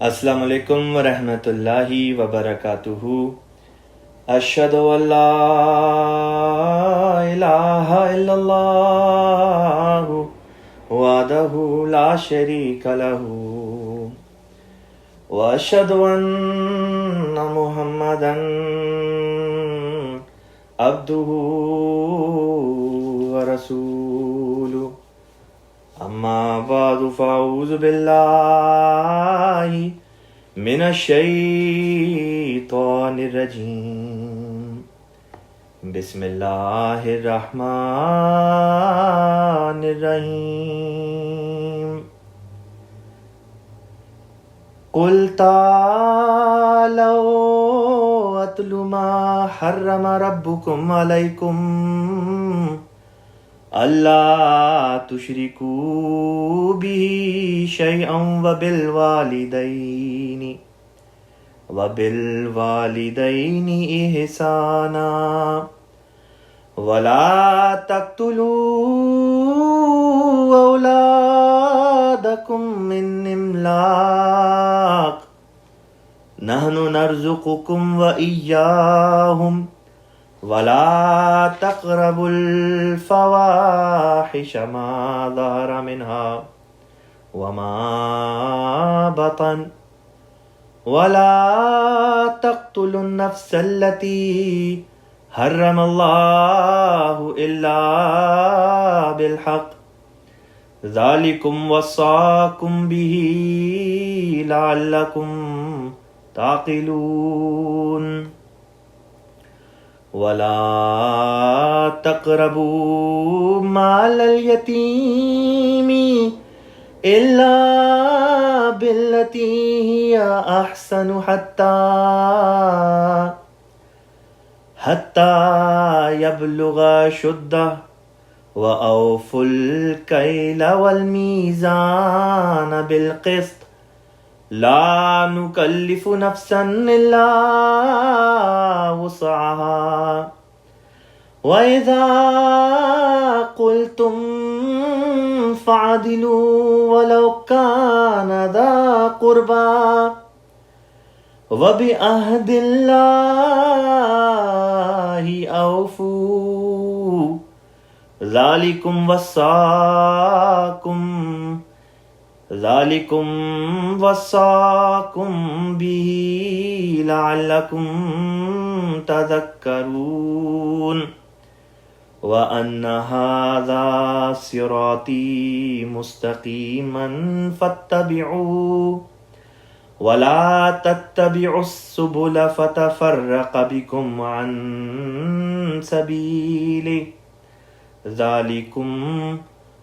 السلام علیکم ورحمۃ اللہ وبرکاتہ۔ اشہدو ان لا الہ الا اللہ وحدہ لا شریک لہ واشہد ان محمدا عبدہ ورسولہ۔ اما بعد فاعوذ باللہ من الشیطان الرجیم۔ بسم اللہ الرحمن الرحیم۔ قل تعالوا اتل ما حرم ربکم علیکم اللہ تشرکوا به شیئا وبالوالدین احسانا ولا تقتلوا اولادکم من املاق نحن نرزقکم وإیاہم ولا تقربوا الفواحش ما ظهر منها وما بطن ولا تقتلوا النفس التي حرم الله إلا بالحق ذلكم وصاكم به لعلكم تعقلون ولا تقربوا مال اليتيم إلا بالتي هي أحسن حتى يبلغ أشده وأوفوا الكيل والميزان بالقسط لا نكلف نفسا إلا وسعها وإذا قلتم فعدلوا ولو كان ذا قربى وبعهد الله أوفوا ذلكم وصاكم به لعلكم تذكرون وأن هذا صراطي مستقيما فاتبعوه ولا تتبعوا السبل فتفرق بكم عن سبيله ذلكم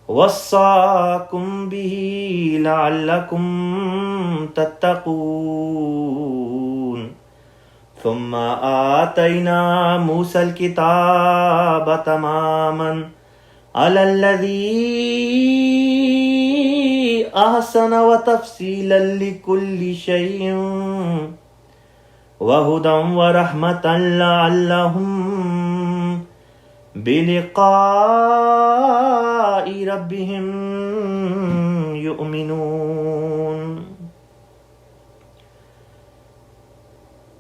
وصاكم به لعلكم تتقون ثم آتينا موسى الكتاب تماما على الذي أحسن وتفصيلا لكل شيء وهدى ورحمة لعلهم بلقاء ربهم یؤمنون۔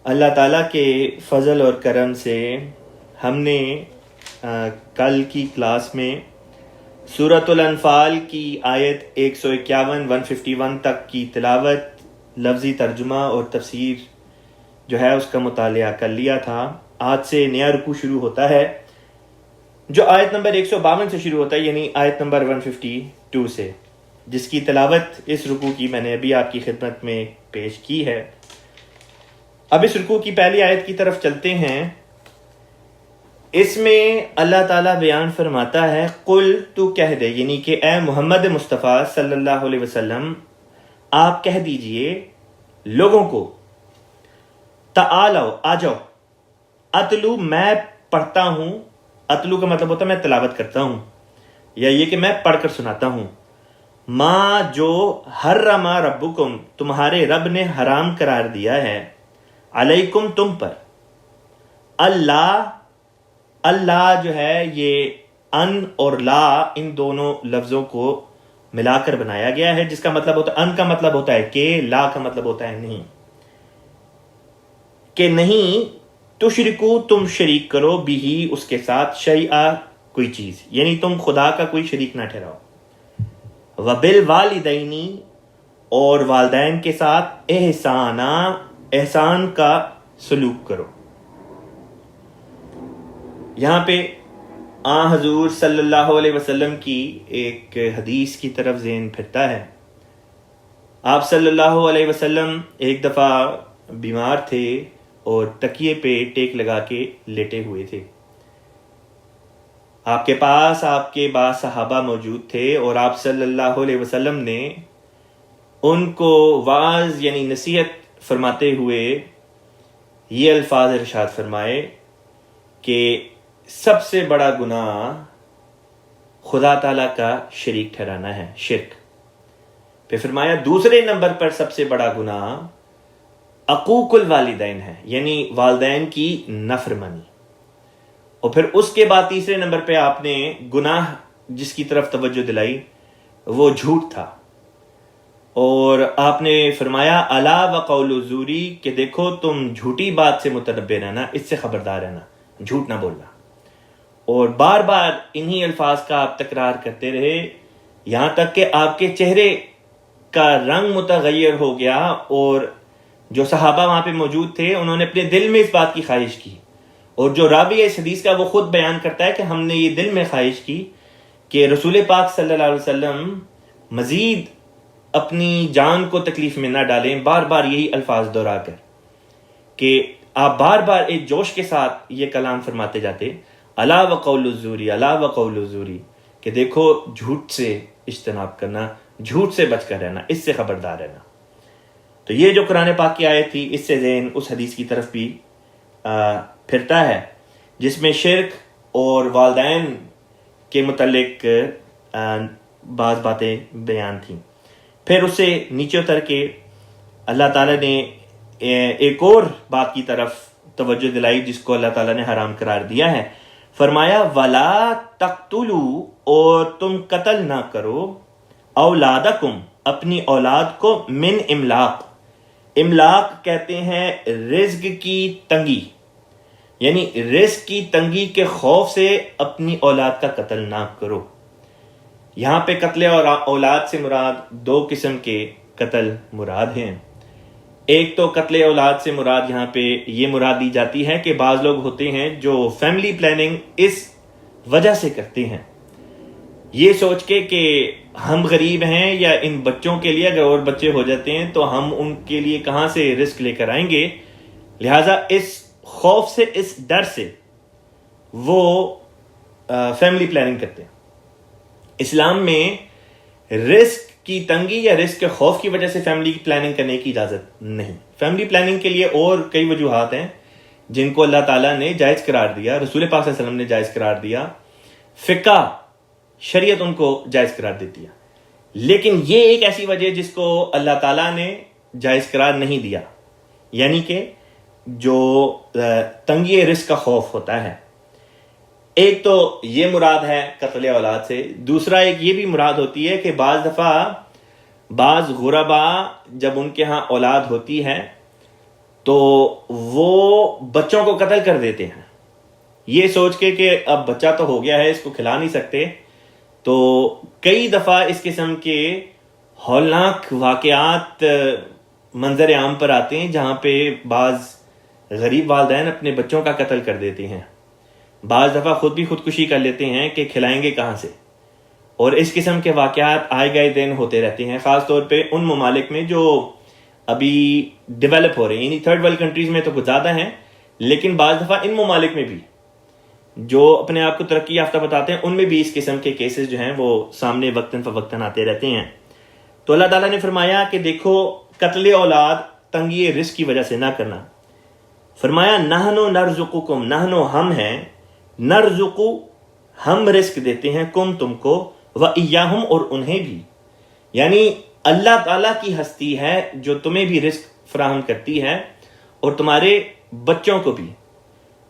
اللہ تعالیٰ کے فضل اور کرم سے ہم نے کل کی کلاس میں سورۃ الانفال کی آیت 151 151 تک کی تلاوت، لفظی ترجمہ اور تفسیر جو ہے اس کا مطالعہ کر لیا تھا۔ آج سے نیا رکوع شروع ہوتا ہے جو آیت نمبر 152 سے شروع ہوتا ہے، یعنی آیت نمبر 152 سے، جس کی تلاوت اس رکوع کی میں نے ابھی آپ کی خدمت میں پیش کی ہے۔ اب اس رکوع کی پہلی آیت کی طرف چلتے ہیں۔ اس میں اللہ تعالیٰ بیان فرماتا ہے قل، تو کہہ دے، یعنی کہ اے محمد مصطفیٰ صلی اللہ علیہ وسلم آپ کہہ دیجئے لوگوں کو، تعالو، آ جاؤ، اتلو، میں پڑھتا ہوں، اتلو کا مطلب ہوتا ہے میں تلاوت کرتا ہوں، یا یہ کہ میں پڑھ کر سناتا ہوں، ما جو حرم ربکم، تمہارے رب نے حرام قرار دیا ہے، علیکم تم پر، اللہ اللہ جو ہے یہ ان اور لا ان دونوں لفظوں کو ملا کر بنایا گیا ہے، جس کا مطلب ہوتا ہے ان کا مطلب ہوتا ہے کہ، لا کا مطلب ہوتا ہے نہیں، کہ نہیں تشرکو تم شریک کرو بھی اس کے ساتھ شیئا کوئی چیز، یعنی تم خدا کا کوئی شریک نہ ٹھہراؤ، وبالوالدینی اور والدین کے ساتھ احسان کا سلوک کرو۔ یہاں پہ حضور صلی اللہ علیہ وسلم کی ایک حدیث کی طرف ذہن پھرتا ہے۔ آپ صلی اللہ علیہ وسلم ایک دفعہ بیمار تھے اور تکیے پہ ٹیک لگا کے لیٹے ہوئے تھے۔ آپ کے پاس آپ کے بعض صحابہ موجود تھے اور آپ صلی اللہ علیہ وسلم نے ان کو واعظ یعنی نصیحت فرماتے ہوئے یہ الفاظ ارشاد فرمائے کہ سب سے بڑا گناہ خدا تعالیٰ کا شریک ٹھہرانا ہے، شرک۔ پھر فرمایا دوسرے نمبر پر سب سے بڑا گناہ عقوق الوالدین ہے، یعنی والدین کی نافرمانی، اور پھر اس کے بعد تیسرے نمبر پہ آپ نے گناہ جس کی طرف توجہ دلائی وہ جھوٹ تھا، اور آپ نے فرمایا الا وقول الزوری، کہ دیکھو تم جھوٹی بات سے متنبہ رہنا، اس سے خبردار رہنا، جھوٹ نہ بولنا۔ اور بار بار انہی الفاظ کا آپ تکرار کرتے رہے، یہاں تک کہ آپ کے چہرے کا رنگ متغیر ہو گیا، اور جو صحابہ وہاں پہ موجود تھے انہوں نے اپنے دل میں اس بات کی خواہش کی، اور جو راوی اس حدیث کا وہ خود بیان کرتا ہے کہ ہم نے یہ دل میں خواہش کی کہ رسول پاک صلی اللہ علیہ وسلم مزید اپنی جان کو تکلیف میں نہ ڈالیں، بار بار یہی الفاظ دہرا کر، کہ آپ بار بار ایک جوش کے ساتھ یہ کلام فرماتے جاتے، الا وقول الزوری، الا وقول الزوری، کہ دیکھو جھوٹ سے اجتناب کرنا، جھوٹ سے بچ کر رہنا، اس سے خبردار رہنا۔ تو یہ جو قرآن پاک کی آیت تھی، اس سے ذہن اس حدیث کی طرف بھی پھرتا ہے جس میں شرک اور والدین کے متعلق بعض باتیں بیان تھیں۔ پھر اس سے نیچے اتر کے اللہ تعالیٰ نے ایک اور بات کی طرف توجہ دلائی جس کو اللہ تعالیٰ نے حرام قرار دیا ہے۔ فرمایا وَلَا تَقْتُلُوا، اور تم قتل نہ کرو، اولادکم، اپنی اولاد کو، من املاق، املاق کہتے ہیں رزق کی تنگی، یعنی رزق کی تنگی کے خوف سے اپنی اولاد کا قتل نہ کرو۔ یہاں پہ قتل اور اولاد سے مراد دو قسم کے قتل مراد ہیں۔ ایک تو قتل اولاد سے مراد یہاں پہ یہ مراد دی جاتی ہے کہ بعض لوگ ہوتے ہیں جو فیملی پلاننگ اس وجہ سے کرتے ہیں، یہ سوچ کے کہ ہم غریب ہیں یا ان بچوں کے لیے اگر اور بچے ہو جاتے ہیں تو ہم ان کے لیے کہاں سے رزق لے کر آئیں گے، لہٰذا اس خوف سے، اس ڈر سے وہ فیملی پلاننگ کرتے ہیں۔ اسلام میں رزق کی تنگی یا رزق کے خوف کی وجہ سے فیملی کی پلاننگ کرنے کی اجازت نہیں۔ فیملی پلاننگ کے لیے اور کئی وجوہات ہیں جن کو اللہ تعالیٰ نے جائز قرار دیا، رسول پاک صلی اللہ علیہ وسلم نے جائز قرار دیا، فقہ شریعت ان کو جائز قرار دیتی ہے، لیکن یہ ایک ایسی وجہ جس کو اللہ تعالیٰ نے جائز قرار نہیں دیا، یعنی کہ جو تنگی رزق کا خوف ہوتا ہے۔ ایک تو یہ مراد ہے قتل اولاد سے، دوسرا ایک یہ بھی مراد ہوتی ہے کہ بعض دفعہ بعض غربا جب ان کے ہاں اولاد ہوتی ہے تو وہ بچوں کو قتل کر دیتے ہیں، یہ سوچ کے کہ اب بچہ تو ہو گیا ہے، اس کو کھلا نہیں سکتے۔ تو کئی دفعہ اس قسم کے ہولناک واقعات منظر عام پر آتے ہیں جہاں پہ بعض غریب والدین اپنے بچوں کا قتل کر دیتے ہیں، بعض دفعہ خود بھی خودکشی کر لیتے ہیں کہ کھلائیں گے کہاں سے، اور اس قسم کے واقعات آئے گئے دن ہوتے رہتے ہیں، خاص طور پہ ان ممالک میں جو ابھی ڈیولپ ہو رہے ہیں، یعنی تھرڈ ورلڈ کنٹریز میں تو کچھ زیادہ ہیں، لیکن بعض دفعہ ان ممالک میں بھی جو اپنے آپ کو ترقی یافتہ بتاتے ہیں ان میں بھی اس قسم کے کیسز جو ہیں وہ سامنے وقتاً فوقتاً آتے رہتے ہیں۔ تو اللہ تعالیٰ نے فرمایا کہ دیکھو قتل اولاد تنگی رزق کی وجہ سے نہ کرنا۔ فرمایا نحنو نرزقکم، نحنو ہم ہیں، نرزقو ہم رزق دیتے ہیں، کم تم کو، وَإِيَّاهُمْ اور انہیں بھی، یعنی اللہ تعالیٰ کی ہستی ہے جو تمہیں بھی رزق فراہم کرتی ہے اور تمہارے بچوں کو بھی،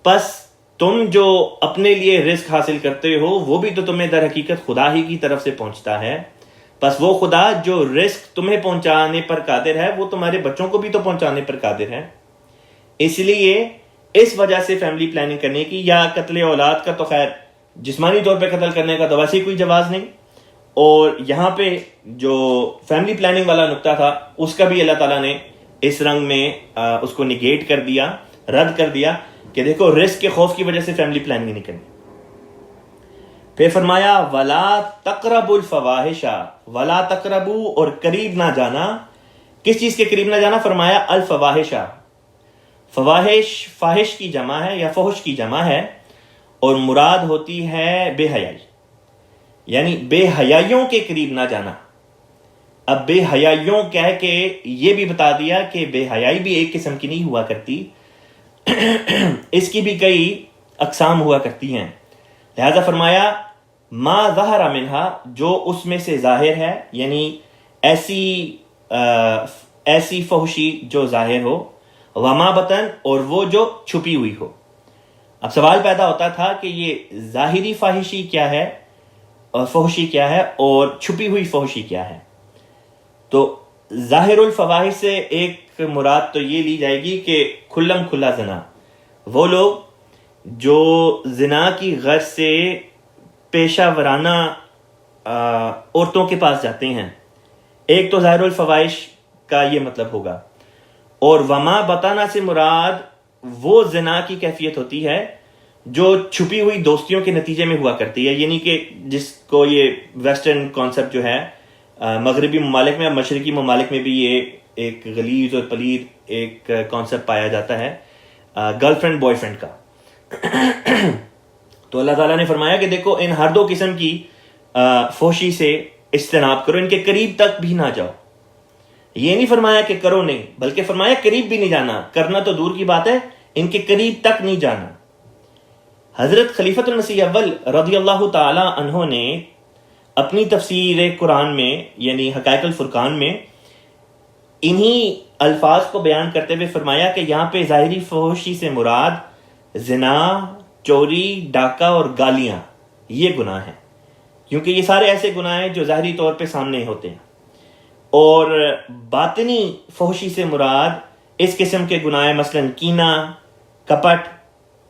پس تم جو اپنے لیے رزق حاصل کرتے ہو وہ بھی تو تمہیں در حقیقت خدا ہی کی طرف سے پہنچتا ہے، بس وہ خدا جو رزق تمہیں پہنچانے پر قادر ہے وہ تمہارے بچوں کو بھی تو پہنچانے پر قادر ہے. اس لیے اس وجہ سے فیملی پلاننگ کرنے کی، یا قتل اولاد کا تو خیر جسمانی طور پہ قتل کرنے کا تو ویسے کوئی جواز نہیں، اور یہاں پہ جو فیملی پلاننگ والا نقطہ تھا اس کا بھی اللہ تعالیٰ نے اس رنگ میں اس کو نگیٹ کر دیا، رد کر دیا کہ دیکھو رزق کے خوف کی وجہ سے فیملی پلاننگ نہیں کرنی. پھر فرمایا ولا تقربوا الفواحش، ولا تقربوا اور قریب نہ جانا. کس چیز کے قریب نہ جانا؟ فرمایا الفواحش. فواحش فاحش کی جمع ہے یا فحش کی جمع ہے، اور مراد ہوتی ہے بے حیائی، یعنی بے حیائیوں کے قریب نہ جانا. اب بے حیائیوں کہہ کے یہ بھی بتا دیا کہ بے حیائی بھی ایک قسم کی نہیں ہوا کرتی، اس کی بھی کئی اقسام ہوا کرتی ہیں. لہذا فرمایا ما ظہر منہا، جو اس میں سے ظاہر ہے، یعنی ایسی فحشی جو ظاہر ہو، وما بطن اور وہ جو چھپی ہوئی ہو. اب سوال پیدا ہوتا تھا کہ یہ ظاہری فاحشی کیا ہے اور فحشی کیا ہے، اور چھپی ہوئی فحشی کیا ہے. تو ظاہر الفواحش سے ایک مراد تو یہ لی جائے گی کہ کھلم کھلا زنا، وہ لوگ جو زنا کی غرض سے پیشہ ورانہ عورتوں کے پاس جاتے ہیں. ایک تو ظاہر الفواحش کا یہ مطلب ہوگا. اور وما بطانہ سے مراد وہ زنا کی کیفیت ہوتی ہے جو چھپی ہوئی دوستیوں کے نتیجے میں ہوا کرتی ہے، یعنی کہ جس کو یہ ویسٹرن کانسیپٹ جو ہے مغربی ممالک میں، مشرقی ممالک میں بھی یہ ایک غلیظ اور پلید ایک کانسیپٹ پایا جاتا ہے گرل فرینڈ بوائے فرینڈ کا. تو اللہ تعالیٰ نے فرمایا کہ دیکھو ان ہر دو قسم کی فحشی سے اجتناب کرو، ان کے قریب تک بھی نہ جاؤ. یہ نہیں فرمایا کہ کرو نہیں، بلکہ فرمایا قریب بھی نہیں جانا، کرنا تو دور کی بات ہے، ان کے قریب تک نہیں جانا. حضرت خلیفۃ المسیح اول رضی اللہ تعالی عنہ نے اپنی تفسیر قرآن میں یعنی حقائق الفرقان میں انہی الفاظ کو بیان کرتے ہوئے فرمایا کہ یہاں پہ ظاہری فحشی سے مراد زنا، چوری، ڈاکہ اور گالیاں یہ گناہ ہیں، کیونکہ یہ سارے ایسے گناہ ہیں جو ظاہری طور پہ سامنے ہوتے ہیں. اور باطنی فحشی سے مراد اس قسم کے گناہ مثلا کینہ، کپٹ،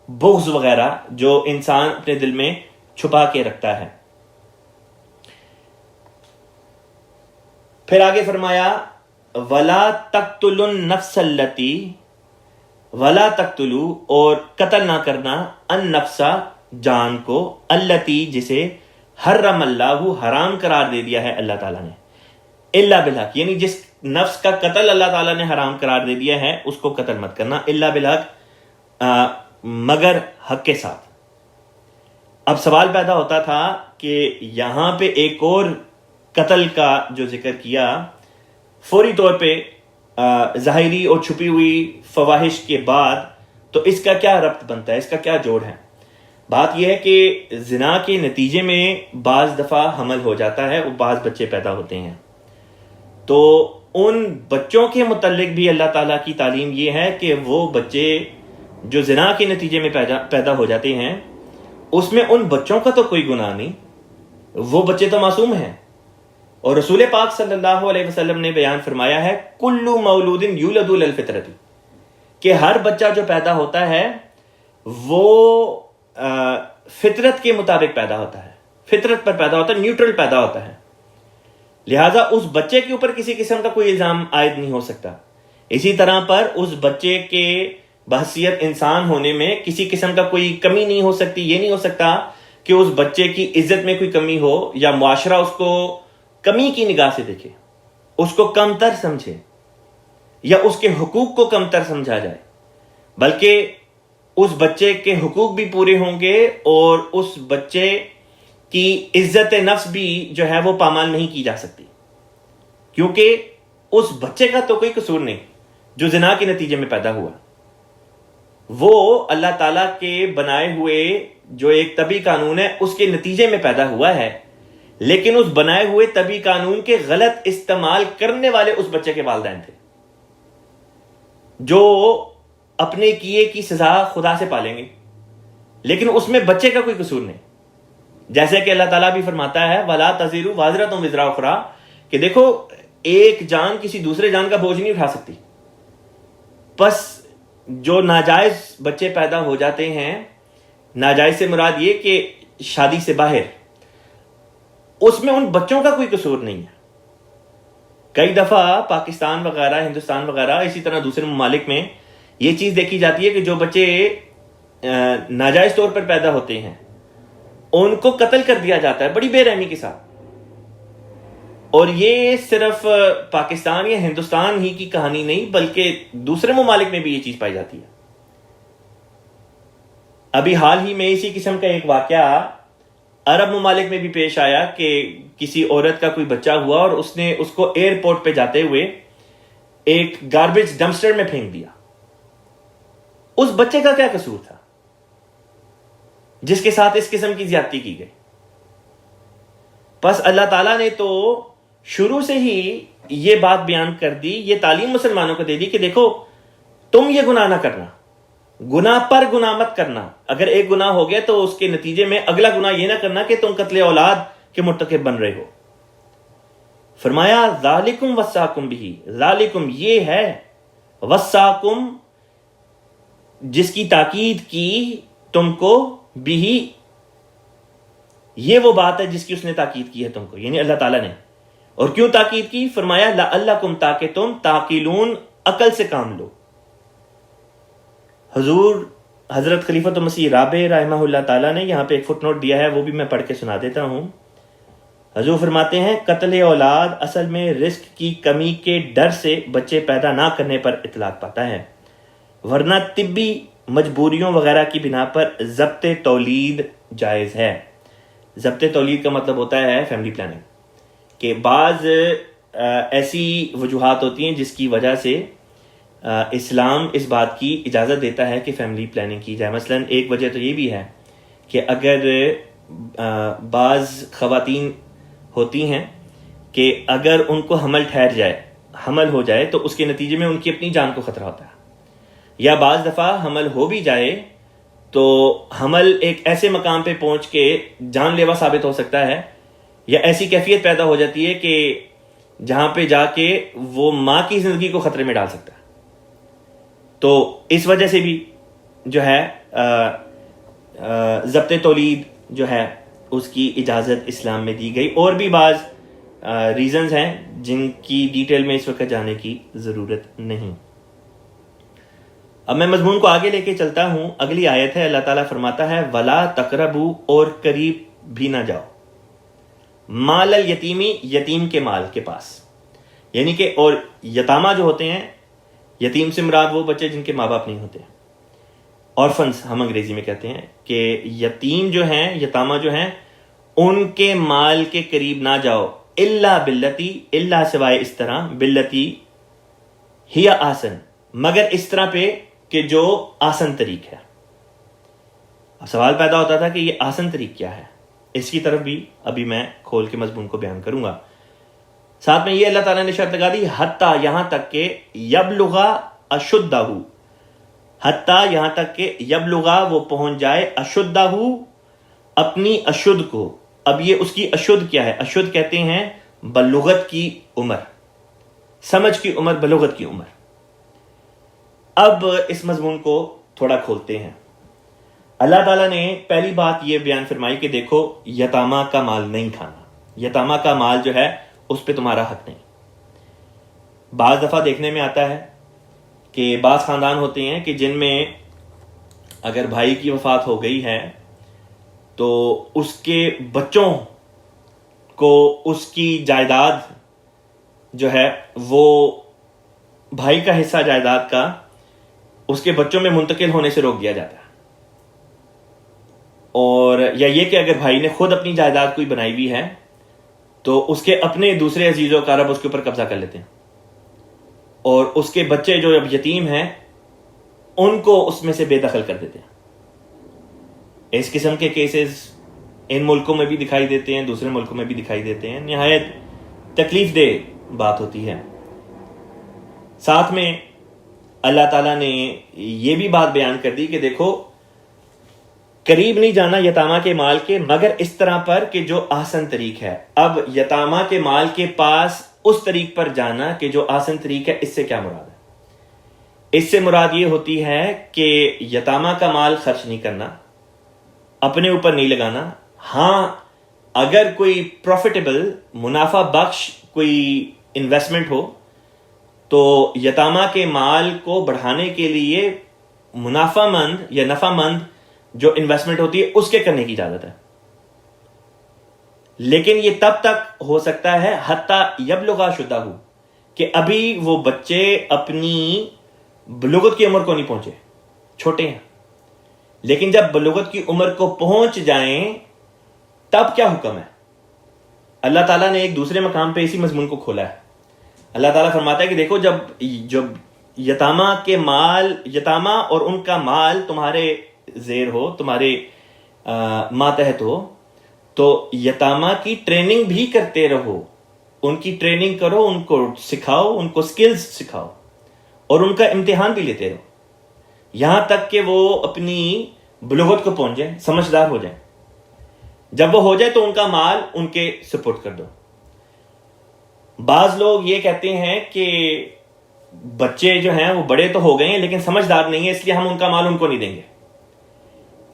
بغض وغیرہ جو انسان اپنے دل میں چھپا کے رکھتا ہے. پھر آگے فرمایا ولا تقتلوا النفس التي، ولا تقتلوا اور قتل نہ کرنا، النفس جان کو، التي جسے حرم اللہ حرام قرار دے دیا ہے اللہ تعالیٰ نے، الا بالحق یعنی جس نفس کا قتل اللہ تعالیٰ نے حرام قرار دے دیا ہے اس کو قتل مت کرنا، الا بالحق مگر حق کے ساتھ. اب سوال پیدا ہوتا تھا کہ یہاں پہ ایک اور قتل کا جو ذکر کیا فوری طور پہ ظاہری اور چھپی ہوئی فواحش کے بعد، تو اس کا کیا ربط بنتا ہے، اس کا کیا جوڑ ہے؟ بات یہ ہے کہ زنا کے نتیجے میں بعض دفعہ حمل ہو جاتا ہے اور بعض بچے پیدا ہوتے ہیں. تو ان بچوں کے متعلق بھی اللہ تعالیٰ کی تعلیم یہ ہے کہ وہ بچے جو زنا کے نتیجے میں پیدا ہو جاتے ہیں اس میں ان بچوں کا تو کوئی گناہ نہیں، وہ بچے تو معصوم ہیں. اور رسول پاک صلی اللہ علیہ وسلم نے بیان فرمایا ہے کل مولود یولد علی الفطرۃ، کہ ہر بچہ جو پیدا ہوتا ہے وہ فطرت کے مطابق پیدا ہوتا ہے، فطرت پر پیدا ہوتا ہے، نیوٹرل پیدا ہوتا ہے. لہٰذا اس بچے کے اوپر کسی قسم کا کوئی الزام عائد نہیں ہو سکتا. اسی طرح پر اس بچے کے بحثیت انسان ہونے میں کسی قسم کا کوئی کمی نہیں ہو سکتی. یہ نہیں ہو سکتا کہ اس بچے کی عزت میں کوئی کمی ہو یا معاشرہ اس کو کمی کی نگاہ سے دیکھے، اس کو کم تر سمجھے یا اس کے حقوق کو کم تر سمجھا جائے، بلکہ اس بچے کے حقوق بھی پورے ہوں گے اور اس بچے کی عزت نفس بھی جو ہے وہ پامال نہیں کی جا سکتی، کیونکہ اس بچے کا تو کوئی قصور نہیں جو زنا کے نتیجے میں پیدا ہوا. وہ اللہ تعالیٰ کے بنائے ہوئے جو ایک طبی قانون ہے اس کے نتیجے میں پیدا ہوا ہے، لیکن اس بنائے ہوئے طبی قانون کے غلط استعمال کرنے والے اس بچے کے والدین تھے جو اپنے کیے کی سزا خدا سے پالیں گے، لیکن اس میں بچے کا کوئی قصور نہیں. جیسے کہ اللہ تعالیٰ بھی فرماتا ہے وَلَا تَزِرُ وَازِرَةٌ وِزْرَ أُخْرَىٰ، کہ دیکھو ایک جان کسی دوسرے جان کا بوجھ نہیں اٹھا سکتی. بس جو ناجائز بچے پیدا ہو جاتے ہیں, ناجائز سے مراد یہ کہ شادی سے باہر, اس میں ان بچوں کا کوئی قصور نہیں ہے. کئی دفعہ پاکستان وغیرہ, ہندوستان وغیرہ, اسی طرح دوسرے ممالک میں یہ چیز دیکھی جاتی ہے کہ جو بچے ناجائز طور پر پیدا ہوتے ہیں ان کو قتل کر دیا جاتا ہے بڑی بے رحمی کے ساتھ. اور یہ صرف پاکستان یا ہندوستان ہی کی کہانی نہیں, بلکہ دوسرے ممالک میں بھی یہ چیز پائی جاتی ہے. ابھی حال ہی میں اسی قسم کا ایک واقعہ عرب ممالک میں بھی پیش آیا کہ کسی عورت کا کوئی بچہ ہوا اور اس نے اس کو ایئرپورٹ پہ جاتے ہوئے ایک گاربیج ڈمپسٹر میں پھینک دیا. اس بچے کا کیا قصور تھا جس کے ساتھ اس قسم کی زیادتی کی گئی؟ بس اللہ تعالیٰ نے تو شروع سے ہی یہ بات بیان کر دی, یہ تعلیم مسلمانوں کو دے دی کہ دیکھو تم یہ گناہ نہ کرنا, گناہ پر گناہ مت کرنا. اگر ایک گناہ ہو گیا تو اس کے نتیجے میں اگلا گناہ یہ نہ کرنا کہ تم قتل اولاد کے مرتکب بن رہے ہو. فرمایا ذالکم وصاکم بہ, ذالکم یہ ہے, وصاکم جس کی تاکید کی تم کو, بہ یہ وہ بات ہے جس کی اس نے تاکید کی ہے تم کو, یعنی اللہ تعالیٰ نے. اور کیوں تاکید کی؟ فرمایا لعلکم, تاکہ تم تعقلون, عقل سے کام لو. حضرت خلیفۃ المسیح رابع رحمہ اللہ تعالیٰ نے یہاں پہ ایک فٹ نوٹ دیا ہے, وہ بھی میں پڑھ کے سنا دیتا ہوں. حضور فرماتے ہیں قتل اولاد اصل میں رزق کی کمی کے ڈر سے بچے پیدا نہ کرنے پر اطلاق پاتا ہے, ورنہ طبی مجبوریوں وغیرہ کی بنا پر ضبط تولید جائز ہے. ضبط تولید کا مطلب ہوتا ہے فیملی پلاننگ, کہ بعض ایسی وجوہات ہوتی ہیں جس کی وجہ سے اسلام اس بات کی اجازت دیتا ہے کہ فیملی پلاننگ کی جائے. مثلا ایک وجہ تو یہ بھی ہے کہ اگر بعض خواتین ہوتی ہیں کہ اگر ان کو حمل ہو جائے تو اس کے نتیجے میں ان کی اپنی جان کو خطرہ ہوتا ہے, یا بعض دفعہ حمل ہو بھی جائے تو حمل ایک ایسے مقام پہ پہنچ کے جان لیوا ثابت ہو سکتا ہے, یا ایسی کیفیت پیدا ہو جاتی ہے کہ جہاں پہ جا کے وہ ماں کی زندگی کو خطرے میں ڈال سکتا ہے. تو اس وجہ سے بھی جو ہے ضبط تولید جو ہے اس کی اجازت اسلام میں دی گئی. اور بھی بعض ریزنز ہیں جن کی ڈیٹیل میں اس وقت جانے کی ضرورت نہیں. اب میں مضمون کو آگے لے کے چلتا ہوں. اگلی آیت ہے, اللہ تعالیٰ فرماتا ہے ولا تقربوا, اور قریب بھی نہ جاؤ, مال الیتیمی, یتیم کے مال کے پاس. یعنی کہ اور یتامہ جو ہوتے ہیں, یتیم سے مراد وہ بچے جن کے ماں باپ نہیں ہوتے, آرفنز ہم انگریزی میں کہتے ہیں, کہ یتیم جو ہیں, یتامہ جو ہیں, ان کے مال کے قریب نہ جاؤ, الا باللتی, الا سوائے اس طرح, باللتی ہی آسن, مگر اس طرح پہ کہ جو آسن طریق ہے. اب سوال پیدا ہوتا تھا کہ یہ آسن طریق کیا ہے, اس کی طرف بھی ابھی میں کھول کے مضمون کو بیان کروں گا. ساتھ میں یہ اللہ تعالیٰ نے شرط لگا دی, حتیٰ یہاں تک کہ یبلغا اشدہ, حتیٰ یہاں تک کہ یبلغا وہ پہنچ جائے, اشدہ اپنی اشد کو. اب یہ اس کی اشد کیا ہے؟ اشد کہتے ہیں بلغت کی عمر, سمجھ کی عمر, بلغت کی عمر. اب اس مضمون کو تھوڑا کھولتے ہیں. اللہ تعالیٰ نے پہلی بات یہ بیان فرمائی کہ دیکھو یتامہ کا مال نہیں کھانا, یتامہ کا مال جو ہے اس پہ تمہارا حق نہیں. بعض دفعہ دیکھنے میں آتا ہے کہ بعض خاندان ہوتے ہیں کہ جن میں اگر بھائی کی وفات ہو گئی ہے تو اس کے بچوں کو اس کی جائیداد جو ہے وہ بھائی کا حصہ جائیداد کا اس کے بچوں میں منتقل ہونے سے روک دیا جاتا ہے. اور یا یہ کہ اگر بھائی نے خود اپنی جائیداد کوئی بنائی ہوئی ہے تو اس کے اپنے دوسرے عزیز و اقارب اس کے اوپر قبضہ کر لیتے ہیں, اور اس کے بچے جو اب یتیم ہیں ان کو اس میں سے بے دخل کر دیتے ہیں. اس قسم کے کیسز ان ملکوں میں بھی دکھائی دیتے ہیں, دوسرے ملکوں میں بھی دکھائی دیتے ہیں. نہایت تکلیف دہ بات ہوتی ہے. ساتھ میں اللہ تعالیٰ نے یہ بھی بات بیان کر دی کہ دیکھو قریب نہیں جانا یتامہ کے مال کے مگر اس طرح پر کہ جو آسن طریق ہے. اب یتامہ کے مال کے پاس اس طریق پر جانا کہ جو آسن طریق ہے، اس سے کیا مراد ہے؟ اس سے مراد یہ ہوتی ہے کہ یتامہ کا مال خرچ نہیں کرنا، اپنے اوپر نہیں لگانا. ہاں اگر کوئی پروفیٹیبل منافع بخش کوئی انویسٹمنٹ ہو تو یتامہ کے مال کو بڑھانے کے لیے منافع مند یا نفع مند جو انویسٹمنٹ ہوتی ہے اس کے کرنے کی اجازت ہے. لیکن یہ تب تک ہو سکتا ہے حتی یبلغ شدہ ہو، کہ ابھی وہ بچے اپنی بلوغت کی عمر کو نہیں پہنچے، چھوٹے ہیں. لیکن جب بلوغت کی عمر کو پہنچ جائیں تب کیا حکم ہے؟ اللہ تعالیٰ نے ایک دوسرے مقام پہ اسی مضمون کو کھولا ہے. اللہ تعالیٰ فرماتا ہے کہ دیکھو جب یتامہ کے مال، یتامہ اور ان کا مال تمہارے زیر ہو، تمہارے ماتحت ہو، تو یتامہ کی ٹریننگ بھی کرتے رہو. ان کی ٹریننگ کرو، ان کو سکھاؤ، ان کو سکلز سکھاؤ اور ان کا امتحان بھی لیتے رہو یہاں تک کہ وہ اپنی بلوغت کو پہنچ جائیں، سمجھدار ہو جائیں. جب وہ ہو جائے تو ان کا مال ان کے سپورٹ کر دو. بعض لوگ یہ کہتے ہیں کہ بچے جو ہیں وہ بڑے تو ہو گئے ہیں لیکن سمجھدار نہیں ہیں، اس لیے ہم ان کا مال ان کو نہیں دیں گے.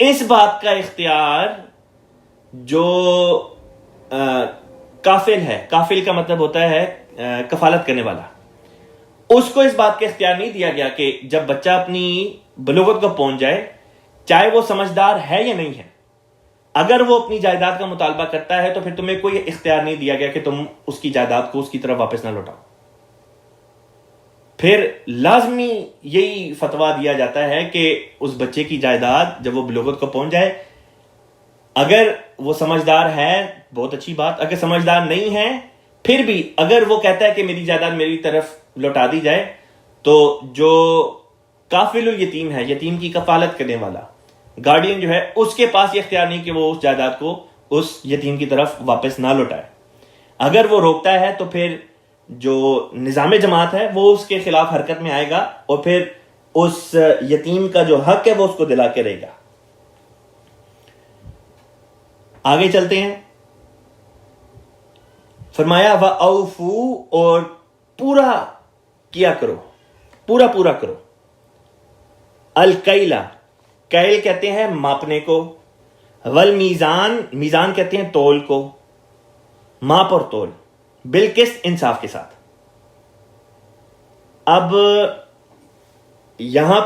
اس بات کا اختیار جو کافل ہے، کافل کا مطلب ہوتا ہے کفالت کرنے والا، اس کو اس بات کا اختیار نہیں دیا گیا کہ جب بچہ اپنی بلوغت کو پہنچ جائے، چاہے وہ سمجھدار ہے یا نہیں ہے، اگر وہ اپنی جائیداد کا مطالبہ کرتا ہے تو پھر تمہیں کوئی اختیار نہیں دیا گیا کہ تم اس کی جائیداد کو اس کی طرف واپس نہ لوٹاؤ. پھر لازمی یہی فتویٰ دیا جاتا ہے کہ اس بچے کی جائیداد جب وہ بلوغت کو پہنچ جائے، اگر وہ سمجھدار ہے بہت اچھی بات، اگر سمجھدار نہیں ہے پھر بھی اگر وہ کہتا ہے کہ میری جائیداد میری طرف لوٹا دی جائے، تو جو کافل الیتیم ہے، یتیم کی کفالت کرنے والا، گارڈین جو ہے، اس کے پاس یہ اختیار نہیں کہ وہ اس جائیداد کو اس یتیم کی طرف واپس نہ لوٹائے. اگر وہ روکتا ہے تو پھر جو نظام جماعت ہے وہ اس کے خلاف حرکت میں آئے گا اور پھر اس یتیم کا جو حق ہے وہ اس کو دلا کے رہے گا. آگے چلتے ہیں. فرمایا وَأَوْفُوا، اور پورا کیا کرو، پورا کرو. الکیلا، کیل کہتے ہیں ماپنے کو، والمیزان، میزان کہتے ہیں تول کو، ماپ اور تول، بالقسط، انصاف کے ساتھ. اب یہاں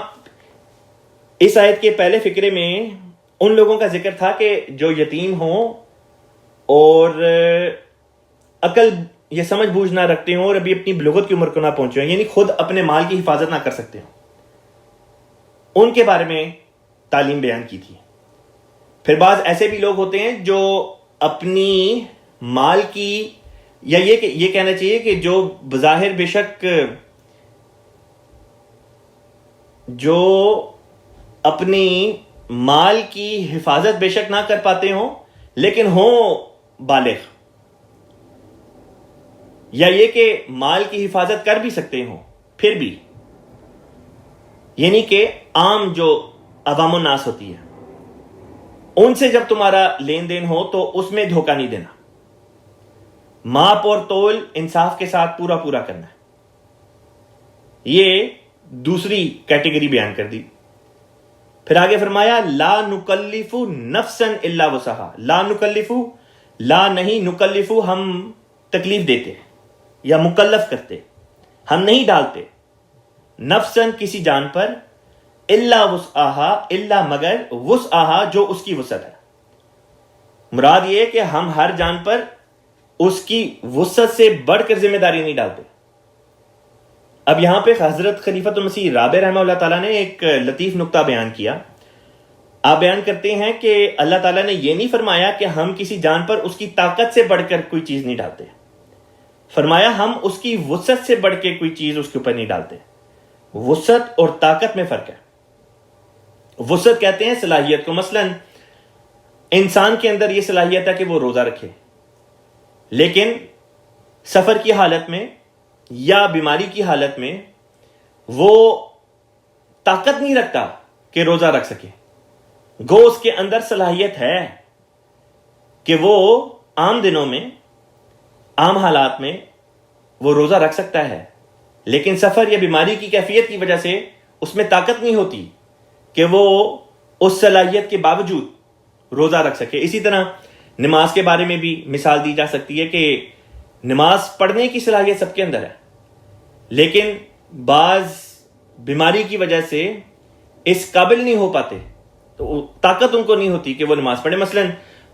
اس آیت کے پہلے فقرے میں ان لوگوں کا ذکر تھا کہ جو یتیم ہوں اور عقل یہ سمجھ بوجھ نہ رکھتے ہوں اور ابھی اپنی بلوغت کی عمر کو نہ پہنچے ہوں، یعنی خود اپنے مال کی حفاظت نہ کر سکتے ہوں، ان کے بارے میں تعلیم بیان کی تھی. پھر بعض ایسے بھی لوگ ہوتے ہیں جو اپنی مال کی، یا یہ کہنا چاہیے کہ جو بظاہر بے شک جو اپنی مال کی حفاظت بے شک نہ کر پاتے ہوں لیکن ہوں بالغ، یا یہ کہ مال کی حفاظت کر بھی سکتے ہوں پھر بھی، یعنی کہ عام جو عوام الناس ہوتی ہے ان سے جب تمہارا لین دین ہو تو اس میں دھوکہ نہیں دینا، ماپ اور تول انصاف کے ساتھ پورا کرنا ہے. یہ دوسری کیٹیگری بیان کر دی. پھر آگے فرمایا لا نکلف نفسا الا وسعها. لا نکلف، لا نہیں، نکلف ہم تکلیف دیتے یا مکلف کرتے، ہم نہیں ڈالتے، نفسا کسی جان پر، الا وسعها، الا مگر، وسعها جو اس کی وسعت ہے. مراد یہ کہ ہم ہر جان پر اس کی وسعت سے بڑھ کر ذمہ داری نہیں ڈالتے. اب یہاں پہ حضرت خلیفۃ المسیح رابع رحمہ اللہ تعالیٰ نے ایک لطیف نقطہ بیان کیا. آپ بیان کرتے ہیں کہ اللہ تعالیٰ نے یہ نہیں فرمایا کہ ہم کسی جان پر اس کی طاقت سے بڑھ کر کوئی چیز نہیں ڈالتے، فرمایا ہم اس کی وسعت سے بڑھ کے کوئی چیز اس کے اوپر نہیں ڈالتے. وسعت اور طاقت میں فرق ہے. وسعت کہتے ہیں صلاحیت کو، مثلا انسان کے اندر یہ صلاحیت ہے کہ وہ روزہ رکھے، لیکن سفر کی حالت میں یا بیماری کی حالت میں وہ طاقت نہیں رکھتا کہ روزہ رکھ سکے. گو اس کے اندر صلاحیت ہے کہ وہ عام دنوں میں، عام حالات میں وہ روزہ رکھ سکتا ہے، لیکن سفر یا بیماری کی کیفیت کی وجہ سے اس میں طاقت نہیں ہوتی کہ وہ اس صلاحیت کے باوجود روزہ رکھ سکے۔ اسی طرح نماز کے بارے میں بھی مثال دی جا سکتی ہے کہ نماز پڑھنے کی صلاحیت سب کے اندر ہے، لیکن بعض بیماری کی وجہ سے اس قابل نہیں ہو پاتے، تو طاقت ان کو نہیں ہوتی کہ وہ نماز پڑھے۔ مثلا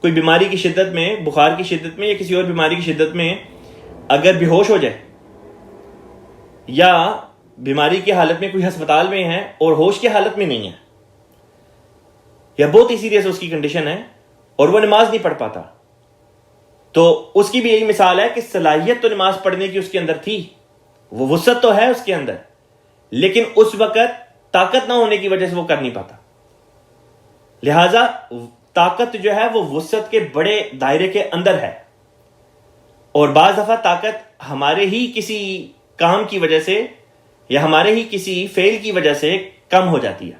کوئی بیماری کی شدت میں، بخار کی شدت میں یا کسی اور بیماری کی شدت میں اگر بے ہوش ہو جائے، یا بیماری کی حالت میں کوئی ہسپتال میں ہے اور ہوش کی حالت میں نہیں ہے، یا بہت ہی سیریس اس کی کنڈیشن ہے اور وہ نماز نہیں پڑھ پاتا، تو اس کی بھی یہی مثال ہے کہ صلاحیت تو نماز پڑھنے کی اس کے اندر تھی، وہ وسعت تو ہے اس کے اندر، لیکن اس وقت طاقت نہ ہونے کی وجہ سے وہ کر نہیں پاتا۔ لہذا طاقت جو ہے وہ وسعت کے بڑے دائرے کے اندر ہے، اور بعض دفعہ طاقت ہمارے ہی کسی کام کی وجہ سے یا ہمارے ہی کسی فعل کی وجہ سے کم ہو جاتی ہے۔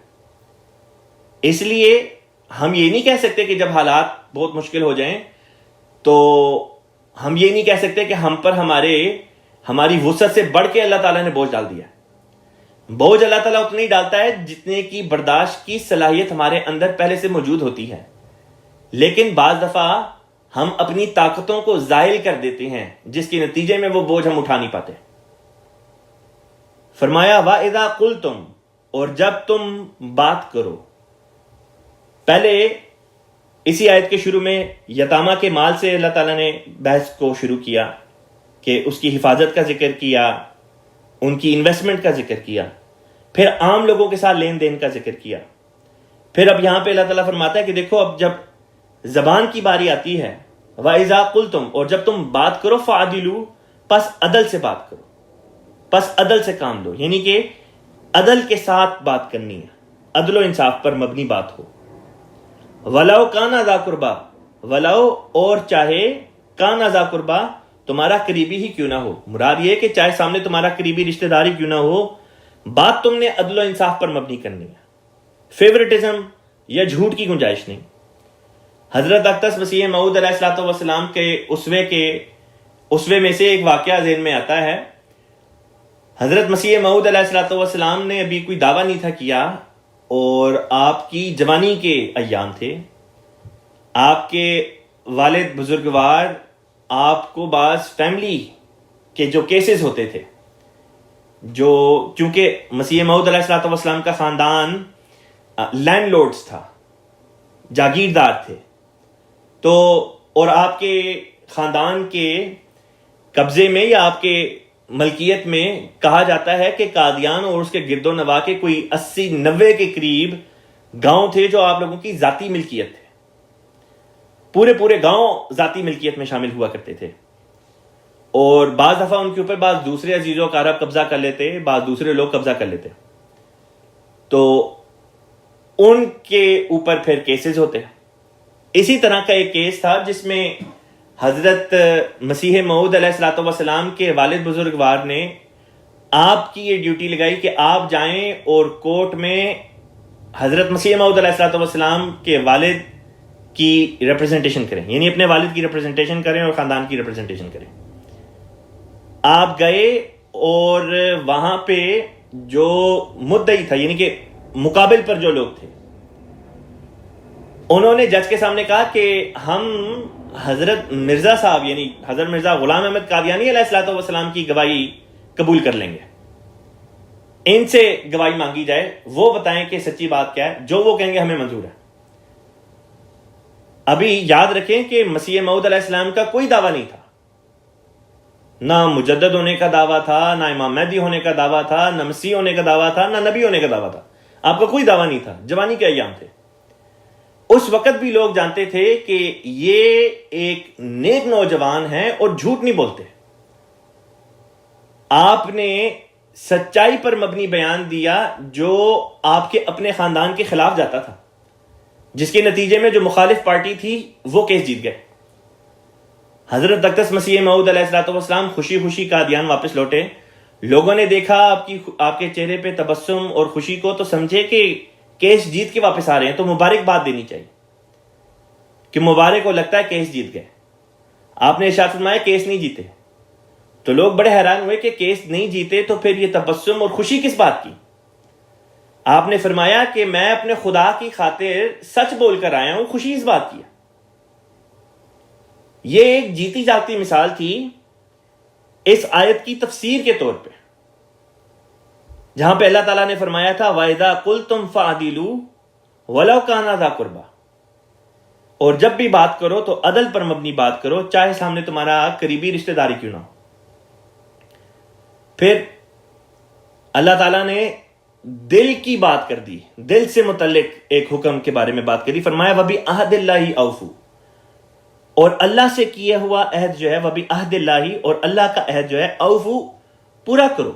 اس لیے ہم یہ نہیں کہہ سکتے کہ جب حالات بہت مشکل ہو جائیں تو ہم یہ نہیں کہہ سکتے کہ ہم پر ہماری وسعت سے بڑھ کے اللہ تعالیٰ نے بوجھ ڈال دیا۔ بوجھ اللہ تعالیٰ اتنا ہی ڈالتا ہے جتنے کی برداشت کی صلاحیت ہمارے اندر پہلے سے موجود ہوتی ہے، لیکن بعض دفعہ ہم اپنی طاقتوں کو زائل کر دیتے ہیں، جس کے نتیجے میں وہ بوجھ ہم اٹھا نہیں پاتے۔ فرمایا وَإِذَا قُلْتُمْ، اور جب تم بات کرو۔ پہلے اسی آیت کے شروع میں یتامہ کے مال سے اللہ تعالیٰ نے بحث کو شروع کیا کہ اس کی حفاظت کا ذکر کیا، ان کی انویسٹمنٹ کا ذکر کیا، پھر عام لوگوں کے ساتھ لین دین کا ذکر کیا، پھر اب یہاں پہ اللہ تعالیٰ فرماتا ہے کہ دیکھو اب جب زبان کی باری آتی ہے، وَإِذَا قُلْتُمْ، اور جب تم بات کرو، فَعَدِلُوا، پس عدل سے بات کرو، پس عدل سے کام لو، یعنی کہ عدل کے ساتھ بات کرنی ہے، عدل و انصاف پر مبنی بات ہو۔ وَلَوْ كَانَ ذَا قُرْبَى، وَلَوْ، اور چاہے، كَانَ ذَا قُرْبَى، تمہارا قریبی ہی کیوں نہ ہو، مراد یہ کہ چاہے سامنے تمہارا قریبی رشتہ داری کیوں نہ ہو، بات تم نے عدل و انصاف پر مبنی کرنی ہے، فیورٹزم یا جھوٹ کی گنجائش نہیں۔ حضرت اقدس مسیح موعود علیہ الصلوۃ والسلام کے اسوے میں سے ایک واقعہ ذہن میں آتا ہے۔ حضرت مسیح موعود علیہ الصلوۃ والسلام نے ابھی کوئی دعویٰ نہیں تھا کیا، اور آپ کی جوانی کے ایام تھے، آپ کے والد بزرگوار آپ کو بعض فیملی کے جو کیسز ہوتے تھے، جو کیونکہ مسیح موعود علیہ الصلوۃ والسلام کا خاندان لینڈ لارڈز تھا، جاگیردار تھے، تو اور آپ کے خاندان کے قبضے میں یا آپ کے ملکیت میں کہا جاتا ہے کہ قادیان اور اس کے گرد و نواح کے کوئی 80-90 کے قریب گاؤں تھے جو آپ لوگوں کی ذاتی ملکیت تھے، پورے گاؤں ذاتی ملکیت میں شامل ہوا کرتے تھے، اور بعض دفعہ ان کے اوپر بعض دوسرے عزیز و اقارب قبضہ کر لیتے، بعض دوسرے لوگ قبضہ کر لیتے، تو ان کے اوپر پھر کیسز ہوتے ہیں۔ اسی طرح کا ایک کیس تھا جس میں حضرت مسیح موعود علیہ الصلوۃ والسلام کے والد بزرگوار نے آپ کی یہ ڈیوٹی لگائی کہ آپ جائیں اور کورٹ میں حضرت مسیح موعود علیہ الصلوۃ والسلام کے والد کی ریپرزنٹیشن کریں، یعنی اپنے والد کی ریپرزنٹیشن کریں اور خاندان کی ریپرزنٹیشن کریں۔ آپ گئے اور وہاں پہ جو مدعی تھا، یعنی کہ مقابل پر جو لوگ تھے، انہوں نے جج کے سامنے کہا کہ ہم حضرت مرزا صاحب یعنی حضرت مرزا غلام احمد قادیانی علیہ الصلوۃ والسلام کی گواہی قبول کر لیں گے، ان سے گواہی مانگی جائے، وہ بتائیں کہ سچی بات کیا ہے، جو وہ کہیں گے ہمیں منظور ہے۔ ابھی یاد رکھیں کہ مسیح موعود علیہ السلام کا کوئی دعویٰ نہیں تھا، نہ مجدد ہونے کا دعویٰ تھا، نہ امام مہدی ہونے کا دعویٰ تھا، نہ مسیح ہونے کا دعویٰ تھا، نہ نبی ہونے کا دعویٰ تھا، آپ کا کوئی دعویٰ نہیں تھا، جوانی کے ایام تھے۔ اس وقت بھی لوگ جانتے تھے کہ یہ ایک نیک نوجوان ہے اور جھوٹ نہیں بولتے۔ آپ نے سچائی پر مبنی بیان دیا جو آپ کے اپنے خاندان کے خلاف جاتا تھا، جس کے نتیجے میں جو مخالف پارٹی تھی وہ کیس جیت گئے۔ حضرت اقدس مسیح موعود علیہ الصلوۃ والسلام خوشی خوشی قادیان واپس لوٹے، لوگوں نے دیکھا آپ کے چہرے پہ تبسم اور خوشی کو، تو سمجھے کہ کیس جیت کے واپس آ رہے ہیں تو مبارکباد دینی چاہیے کہ مبارک کو لگتا ہے کیس جیت گئے. آپ نے ارشاد فرمایا کیس نہیں جیتے, تو لوگ بڑے حیران ہوئے کہ کیس نہیں جیتے تو پھر یہ تبسم اور خوشی کس بات کی؟ آپ نے فرمایا کہ میں اپنے خدا کی خاطر سچ بول کر آیا ہوں, خوشی اس بات کی. یہ ایک جیتی جاگتی مثال تھی اس آیت کی تفسیر کے طور پہ, جہاں پہ اللہ تعالیٰ نے فرمایا تھا وَإِذَا قُلْتُمْ فَعْدِلُوا وَلَوْ كَانَ ذَا قُرْبَىٰ, اور جب بھی بات کرو تو عدل پر مبنی بات کرو, چاہے سامنے تمہارا قریبی رشتہ داری کیوں نہ ہو. پھر اللہ تعالیٰ نے دل کی بات کر دی, دل سے متعلق ایک حکم کے بارے میں بات کری. فرمایا وَبِعَهْدِ اللَّهِ أَوْفُوا, اور اللہ سے کیا ہوا عہد جو ہے وَبِعَهْدِ اللَّهِ, اور اللہ کا عہد جو ہے اوفو, پورا کرو.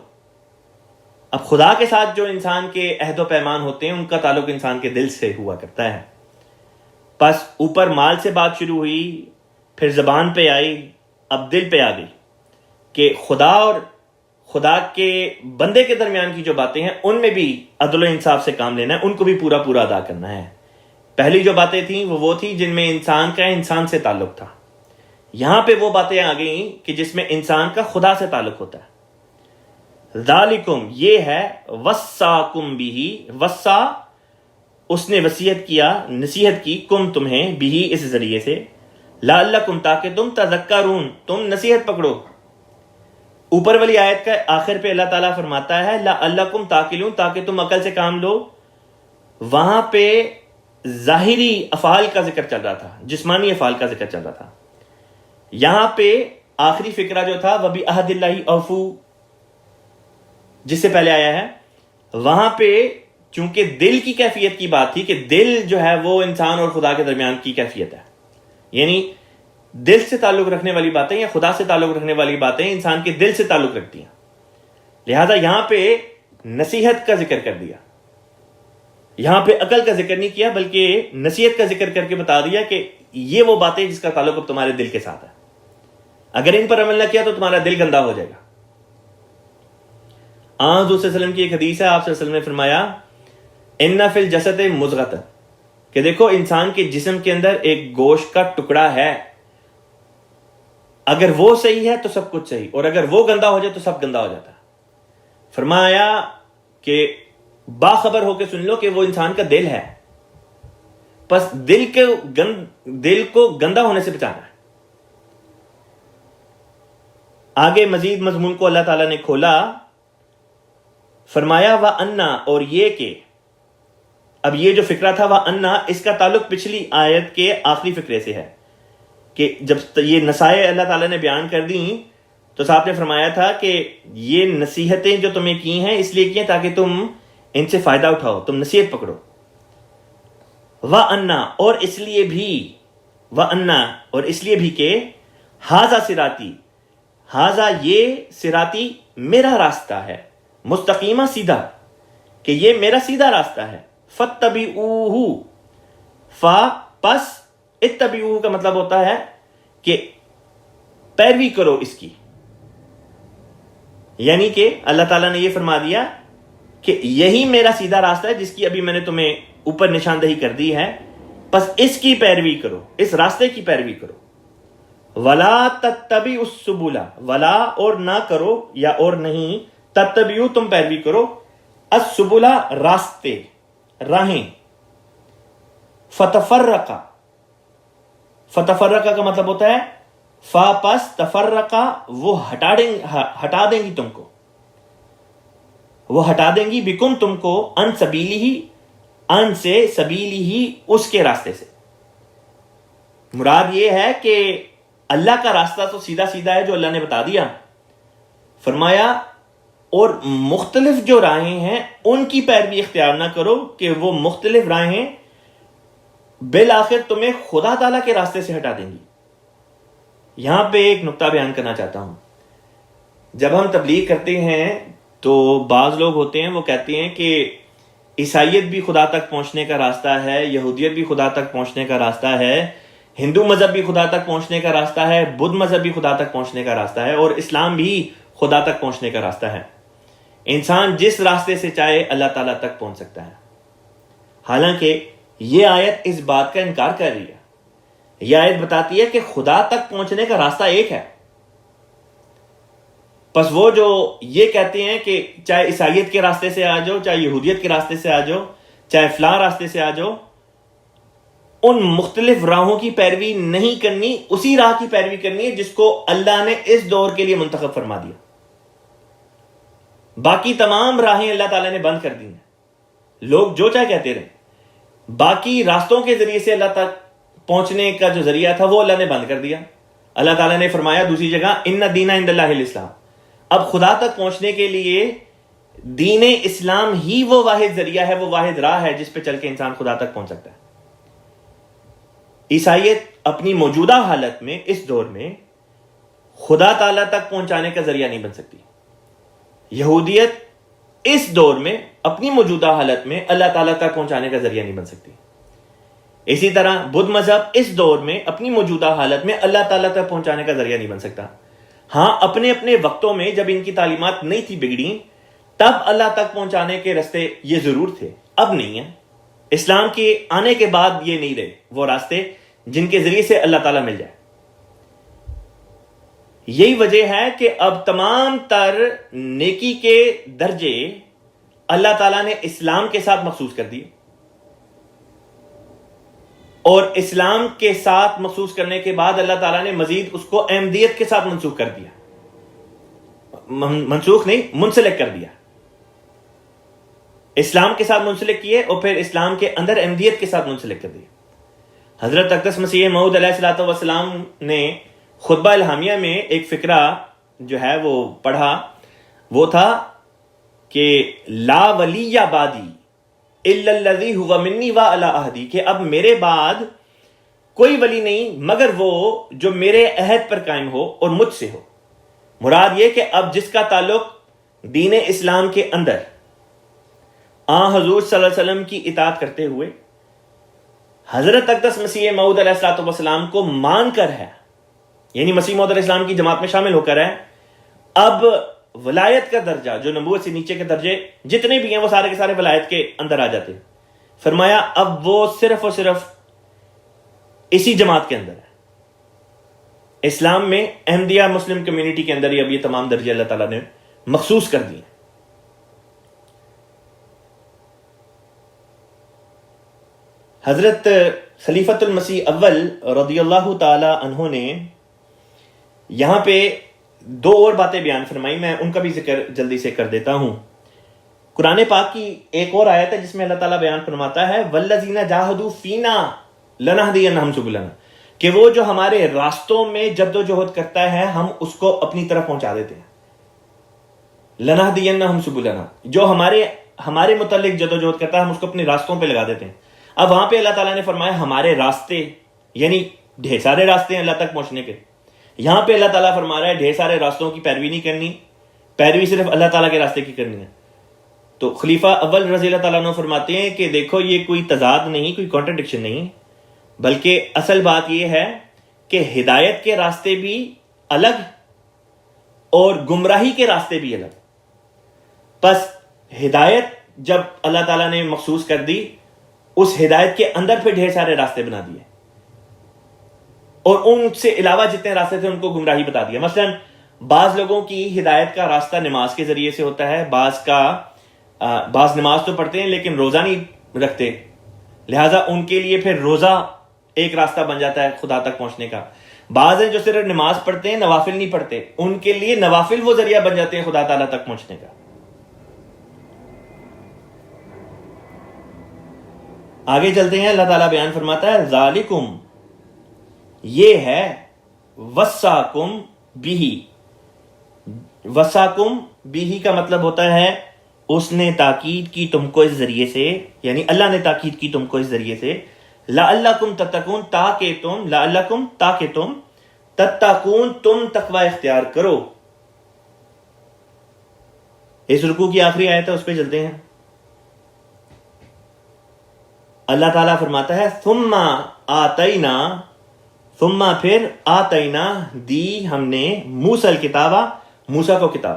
اب خدا کے ساتھ جو انسان کے عہد و پیمان ہوتے ہیں ان کا تعلق انسان کے دل سے ہوا کرتا ہے. پس اوپر مال سے بات شروع ہوئی, پھر زبان پہ آئی, اب دل پہ آ گئی کہ خدا اور خدا کے بندے کے درمیان کی جو باتیں ہیں ان میں بھی عدل و انصاف سے کام لینا ہے, ان کو بھی پورا پورا ادا کرنا ہے. پہلی جو باتیں تھیں وہ تھی جن میں انسان کا انسان سے تعلق تھا. یہاں پہ وہ باتیں آ گئیں کہ جس میں انسان کا خدا سے تعلق ہوتا ہے. ذالکم, یہ ہے, وصاکم بہ, وصا اس نے وصیت کیا, نصیحت کی, کم تمہیں, بہ اس ذریعے سے, لعلکم تاکہ تم تذکرون, تم نصیحت پکڑو. اوپر والی آیت کا آخر پہ اللہ تعالیٰ فرماتا ہے لعلکم تاکلون, تاکہ تم عقل سے کام لو. وہاں پہ ظاہری افعال کا ذکر چل رہا تھا, جسمانی افعال کا ذکر چل رہا تھا. یہاں پہ آخری فقرہ جو تھا وَبِعَهْدِ اللَّهِ أَوْفُوا, جس سے پہلے آیا ہے, وہاں پہ چونکہ دل کی کیفیت کی بات تھی کہ دل جو ہے وہ انسان اور خدا کے درمیان کی کیفیت ہے, یعنی دل سے تعلق رکھنے والی باتیں یا خدا سے تعلق رکھنے والی باتیں انسان کے دل سے تعلق رکھتی ہیں. لہذا یہاں پہ نصیحت کا ذکر کر دیا, یہاں پہ عقل کا ذکر نہیں کیا بلکہ نصیحت کا ذکر کر کے بتا دیا کہ یہ وہ باتیں جس کا تعلق اب تمہارے دل کے ساتھ ہے, اگر ان پر عمل نہ کیا تو تمہارا دل گندا ہو جائے گا. حضور صلی اللہ علیہ وسلم کی ایک حدیث ہے, آپ صلی اللہ علیہ وسلم نے فرمایا ان فی الجسد مضغۃ, کہ دیکھو انسان کے جسم کے اندر ایک گوشت کا ٹکڑا ہے, اگر وہ صحیح ہے تو سب کچھ صحیح, اور اگر وہ گندا ہو جائے تو سب گندا ہو جاتا ہے. فرمایا کہ باخبر ہو کے سن لو کہ وہ انسان کا دل ہے, پس دل کو گندا ہونے سے بچانا ہے. آگے مزید مضمون کو اللہ تعالیٰ نے کھولا, فرمایا وَأَنَّا, اور یہ کہ اب یہ جو فقرہ تھا وَأَنَّا, اس کا تعلق پچھلی آیت کے آخری فقرے سے ہے کہ جب یہ نصائح اللہ تعالیٰ نے بیان کر دیں تو صاحب نے فرمایا تھا کہ یہ نصیحتیں جو تمہیں کی ہیں اس لیے کی ہیں تاکہ تم ان سے فائدہ اٹھاؤ, تم نصیحت پکڑو. وَأَنَّا, اور اس لیے بھی, وَأَنَّا, اور اس لیے بھی کہ ہاذا صراطی, ہاذا یہ صراطی میرا راستہ ہے, مستقیمہ سیدھا, کہ یہ میرا سیدھا راستہ ہے. فَاتَّبِعُوهُ, پس اتبعوہ کا مطلب ہوتا ہے کہ پیروی کرو اس کی, یعنی کہ اللہ تعالیٰ نے یہ فرما دیا کہ یہی میرا سیدھا راستہ ہے جس کی ابھی میں نے تمہیں اوپر نشاندہی کر دی ہے, پس اس کی پیروی کرو, اس راستے کی پیروی کرو. وَلَا تَتَّبِعُوا السُّبُلَ, وَلَا, اور نہ کرو یا اور نہیں, تَتَّبِعُوا, تم پیروی کرو, السُّبُلَ, راستے, راہیں, فَتَفَرَّقَ, فتفرقہ کا مطلب ہوتا ہے فا پس تفرقہ, وہ ہٹا دیں گی تم کو, وہ ہٹا دیں گی بکم تم کو, ان سبیلی ہی, ان سے, سبیلی ہی, اس کے راستے سے. مراد یہ ہے کہ اللہ کا راستہ تو سیدھا سیدھا ہے جو اللہ نے بتا دیا. فرمایا اور مختلف جو راہیں ہیں ان کی پیروی اختیار نہ کرو کہ وہ مختلف راہیں بالآخر تمہیں خدا تعالیٰ کے راستے سے ہٹا دیں گی. یہاں پہ ایک نقطہ بیان کرنا چاہتا ہوں. جب ہم تبلیغ کرتے ہیں تو بعض لوگ ہوتے ہیں وہ کہتے ہیں کہ عیسائیت بھی خدا تک پہنچنے کا راستہ ہے, یہودیت بھی خدا تک پہنچنے کا راستہ ہے, ہندو مذہب بھی خدا تک پہنچنے کا راستہ ہے, بدھ مذہب بھی خدا تک پہنچنے کا راستہ ہے, اور اسلام بھی خدا تک پہنچنے کا راستہ ہے. انسان جس راستے سے چاہے اللہ تعالیٰ تک پہنچ سکتا ہے. حالانکہ یہ آیت اس بات کا انکار کر رہی ہے. یہ آیت بتاتی ہے کہ خدا تک پہنچنے کا راستہ ایک ہے. پس وہ جو یہ کہتے ہیں کہ چاہے عیسائیت کے راستے سے آ جاؤ، چاہے یہودیت کے راستے سے آ جاؤ، چاہے فلاں راستے سے آ جاؤ، ان مختلف راہوں کی پیروی نہیں کرنی، اسی راہ کی پیروی کرنی ہے جس کو اللہ نے اس دور کے لیے منتخب فرما دیا. باقی تمام راہیں اللہ تعالیٰ نے بند کر دی ہیں. لوگ جو چاہے کہتے رہے، باقی راستوں کے ذریعے سے اللہ تک پہنچنے کا جو ذریعہ تھا وہ اللہ نے بند کر دیا. اللہ تعالیٰ نے فرمایا دوسری جگہ ان الدین عند اللہ الاسلام. اب خدا تک پہنچنے کے لیے دین اسلام ہی وہ واحد ذریعہ ہے، وہ واحد راہ ہے جس پہ چل کے انسان خدا تک پہنچ سکتا ہے. عیسائیت اپنی موجودہ حالت میں اس دور میں خدا تعالیٰ تک پہنچانے کا ذریعہ نہیں بن سکتی. یہودیت اس دور میں اپنی موجودہ حالت میں اللہ تعالیٰ تک پہنچانے کا ذریعہ نہیں بن سکتی. اسی طرح بدھ مذہب اس دور میں اپنی موجودہ حالت میں اللہ تعالیٰ تک پہنچانے کا ذریعہ نہیں بن سکتا. ہاں اپنے اپنے وقتوں میں جب ان کی تعلیمات نہیں تھی بگڑی تب اللہ تک پہنچانے کے راستے یہ ضرور تھے، اب نہیں ہیں. اسلام کے آنے کے بعد یہ نہیں رہے وہ راستے جن کے ذریعے سے اللہ تعالیٰ مل جائے. یہی وجہ ہے کہ اب تمام تر نیکی کے درجے اللہ تعالیٰ نے اسلام کے ساتھ مخصوص کر دیے، اور اسلام کے ساتھ مخصوص کرنے کے بعد اللہ تعالیٰ نے مزید اس کو احمدیت کے ساتھ منسوخ کر دیا. منسوخ نہیں، منسلک کر دیا. اسلام کے ساتھ منسلک کیے اور پھر اسلام کے اندر احمدیت کے ساتھ منسلک کر دیا. حضرت اقدس مسیح موعود علیہ الصلوۃ والسلام نے خطبہ الہامیہ میں ایک فقرہ جو ہے وہ پڑھا، وہ تھا کہ لا ولی بعدی الا الذی هو منی وعلی عہدی، کہ اب میرے بعد کوئی ولی نہیں مگر وہ جو میرے عہد پر قائم ہو اور مجھ سے ہو. مراد یہ کہ اب جس کا تعلق دین اسلام کے اندر حضور صلی اللہ علیہ وسلم کی اطاعت کرتے ہوئے حضرت اقدس مسیح موعود علیہ الصلوۃ والسلام کو مان کر ہے، یعنی مسیح موعود علیہ السلام کی جماعت میں شامل ہو کر ہے، اب ولایت کا درجہ جو نبوت سے نیچے کے درجے جتنے بھی ہیں وہ سارے کے سارے ولایت کے اندر آ جاتے ہیں. فرمایا اب وہ صرف اور صرف اسی جماعت کے اندر ہے. اسلام میں احمدیہ مسلم کمیونٹی کے اندر ہی اب یہ تمام درجے اللہ تعالیٰ نے مخصوص کر دیے. حضرت خلیفۃ المسیح اول رضی اللہ تعالی عنہ نے یہاں پہ دو اور باتیں بیان فرمائی، میں ان کا بھی ذکر جلدی سے کر دیتا ہوں. قرآن پاک کی ایک اور آیت ہے جس میں اللہ تعالیٰ بیان فرماتا ہے والذین جاہدوا فینا لنہدینہم سبلنا، کہ وہ جو ہمارے راستوں میں جد و جہد کرتا ہے ہم اس کو اپنی طرف پہنچا دیتے ہیں. لنہدینہم سبلنا، جو ہمارے متعلق جد و جہد کرتا ہے ہم اس کو اپنے راستوں پہ لگا دیتے ہیں. اب وہاں پہ اللہ تعالیٰ نے فرمایا ہمارے راستے، یعنی ڈھیر سارے راستے ہیں اللہ تک پہنچنے کے. یہاں پہ اللہ تعالیٰ فرما رہا ہے ڈھیر سارے راستوں کی پیروی نہیں کرنی، پیروی صرف اللہ تعالیٰ کے راستے کی کرنی ہے. تو خلیفہ اول رضی اللہ تعالیٰ عنہ فرماتے ہیں کہ دیکھو یہ کوئی تضاد نہیں، کوئی کانٹرڈکشن نہیں، بلکہ اصل بات یہ ہے کہ ہدایت کے راستے بھی الگ اور گمراہی کے راستے بھی الگ. بس ہدایت جب اللہ تعالیٰ نے مخصوص کر دی، اس ہدایت کے اندر پھر ڈھیر سارے راستے بنا دیے اور ان سے علاوہ جتنے راستے تھے ان کو گمراہی بتا دیا. مثلا بعض لوگوں کی ہدایت کا راستہ نماز کے ذریعے سے ہوتا ہے، بعض نماز تو پڑھتے ہیں لیکن روزہ نہیں رکھتے، لہٰذا ان کے لیے پھر روزہ ایک راستہ بن جاتا ہے خدا تک پہنچنے کا. بعض ہیں جو صرف نماز پڑھتے ہیں نوافل نہیں پڑھتے، ان کے لیے نوافل وہ ذریعہ بن جاتے ہیں خدا تعالیٰ تک پہنچنے کا. آگے چلتے ہیں، اللہ تعالیٰ بیان فرماتا ہے ذالکم، یہ ہے وصاکم بہ. وصاکم بہ کا مطلب ہوتا ہے اس نے تاکید کی تم کو اس ذریعے سے، یعنی اللہ نے تاکید کی تم کو اس ذریعے سے لعلکم تتقون، تاکہ تم تتقون، تم تقوی اختیار کرو. اس رکوع کی آخری آیت ہے، اس پہ چلتے ہیں. اللہ تعالیٰ فرماتا ہے ثم آتینا، ثم پھر آتینا دی ہم نے موسیٰ الکتابہ، موسیٰ کو کتاب.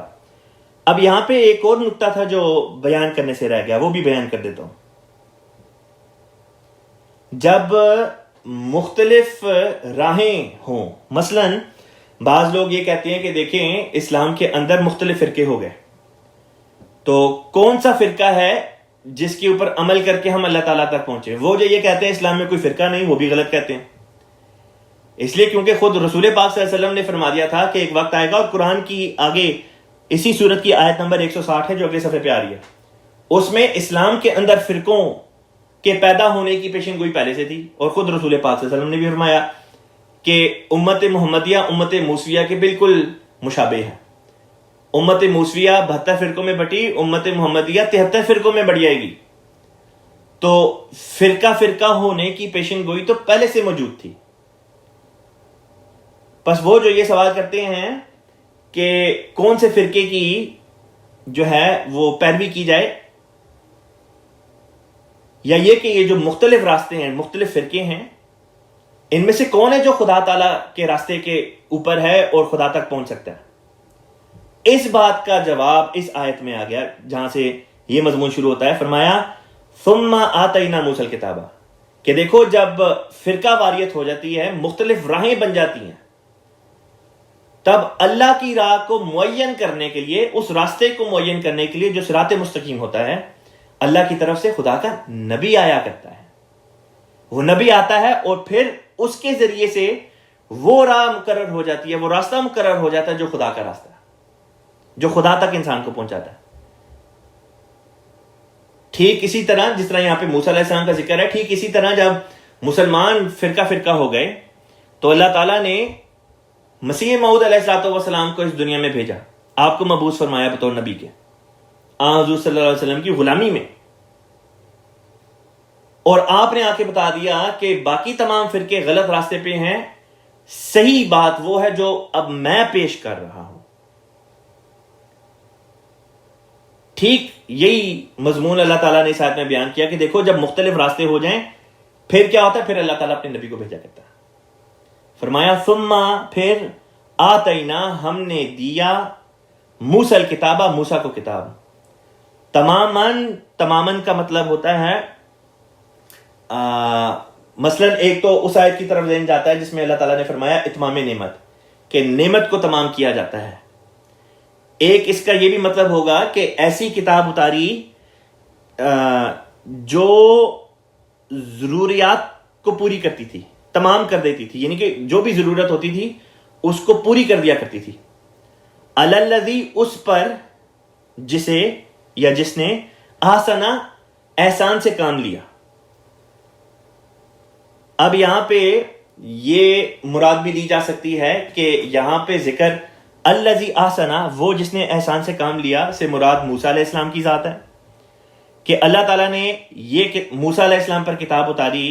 اب یہاں پہ ایک اور نقطہ تھا جو بیان کرنے سے رہ گیا، وہ بھی بیان کر دیتا ہوں. جب مختلف راہیں ہوں، مثلا بعض لوگ یہ کہتے ہیں کہ دیکھیں اسلام کے اندر مختلف فرقے ہو گئے، تو کون سا فرقہ ہے جس کے اوپر عمل کر کے ہم اللہ تعالیٰ تک پہنچے؟ وہ جو یہ کہتے ہیں اسلام میں کوئی فرقہ نہیں، وہ بھی غلط کہتے ہیں، اس لیے کیونکہ خود رسول پاک صلی اللہ علیہ وسلم نے فرما دیا تھا کہ ایک وقت آئے گا، اور قرآن کی آگے اسی سورت کی آیت نمبر 160 ہے جو اگلے صفحے پہ آ رہی ہے، اس میں اسلام کے اندر فرقوں کے پیدا ہونے کی پیشن گوئی پہلے سے تھی، اور خود رسول پاک صلی اللہ علیہ وسلم نے بھی فرمایا کہ امت محمدیہ امت موسویہ کے بالکل مشابہ ہے۔ امت موسویہ 72 فرقوں میں بٹی، امت محمدیہ 73 فرقوں میں بڑھ جائے گی۔ تو فرقہ فرقہ ہونے کی پیشن گوئی تو پہلے سے موجود تھی۔ بس وہ جو یہ سوال کرتے ہیں کہ کون سے فرقے کی جو ہے وہ پیروی کی جائے، یا یہ کہ یہ جو مختلف راستے ہیں، مختلف فرقے ہیں، ان میں سے کون ہے جو خدا تعالیٰ کے راستے کے اوپر ہے اور خدا تک پہنچ سکتا ہے؟ اس بات کا جواب اس آیت میں آ گیا جہاں سے یہ مضمون شروع ہوتا ہے۔ فرمایا ثم آتینا موسیٰ الکتاب، کہ دیکھو جب فرقہ واریت ہو جاتی ہے، مختلف راہیں بن جاتی ہیں، تب اللہ کی راہ کو معین کرنے کے لیے، اس راستے کو معین کرنے کے لیے جو صراط مستقیم ہوتا ہے، اللہ کی طرف سے خدا کا نبی آیا کرتا ہے۔ وہ نبی آتا ہے اور پھر اس کے ذریعے سے وہ راہ مقرر ہو جاتی ہے، وہ راستہ مقرر ہو جاتا ہے جو خدا کا راستہ ہے، جو خدا تک انسان کو پہنچاتا ہے۔ ٹھیک اسی طرح جس طرح یہاں پہ موسیٰ علیہ السلام کا ذکر ہے، ٹھیک اسی طرح جب مسلمان فرقہ فرقہ ہو گئے تو اللہ تعالیٰ نے مسیح موعود علیہ السلام کو اس دنیا میں بھیجا، آپ کو مبعوث فرمایا بطور نبی کے، حضور صلی اللہ علیہ وسلم کی غلامی میں، اور آپ نے آ کے بتا دیا کہ باقی تمام فرقے غلط راستے پہ ہیں، صحیح بات وہ ہے جو اب میں پیش کر رہا ہوں۔ ٹھیک یہی مضمون اللہ تعالیٰ نے اس آیت میں بیان کیا کہ دیکھو جب مختلف راستے ہو جائیں پھر کیا ہوتا ہے، پھر اللہ تعالیٰ اپنے نبی کو بھیجا کرتا ہے۔ فرمایا ثم پھر آتینا ہم نے دیا موسیٰ الکتابہ موسیٰ کو کتاب، تماماً کا مطلب ہوتا ہے مثلا ایک تو اس آیت کی طرف ذہن جاتا ہے جس میں اللہ تعالیٰ نے فرمایا اتمام نعمت، کہ نعمت کو تمام کیا جاتا ہے۔ ایک اس کا یہ بھی مطلب ہوگا کہ ایسی کتاب اتاری جو ضروریات کو پوری کرتی تھی، تمام کر دیتی تھی، یعنی کہ جو بھی ضرورت ہوتی تھی اس کو پوری کر دیا کرتی تھی۔ الذی اس پر جسے یا جس نے احسنا احسان سے کام لیا۔ اب یہاں پہ یہ مراد بھی لی جا سکتی ہے کہ یہاں پہ ذکر الذی احسنا، وہ جس نے احسان سے کام لیا، سے مراد موسیٰ علیہ السلام کی ذات ہے، کہ اللہ تعالیٰ نے یہ موسیٰ علیہ السلام پر کتاب اتاری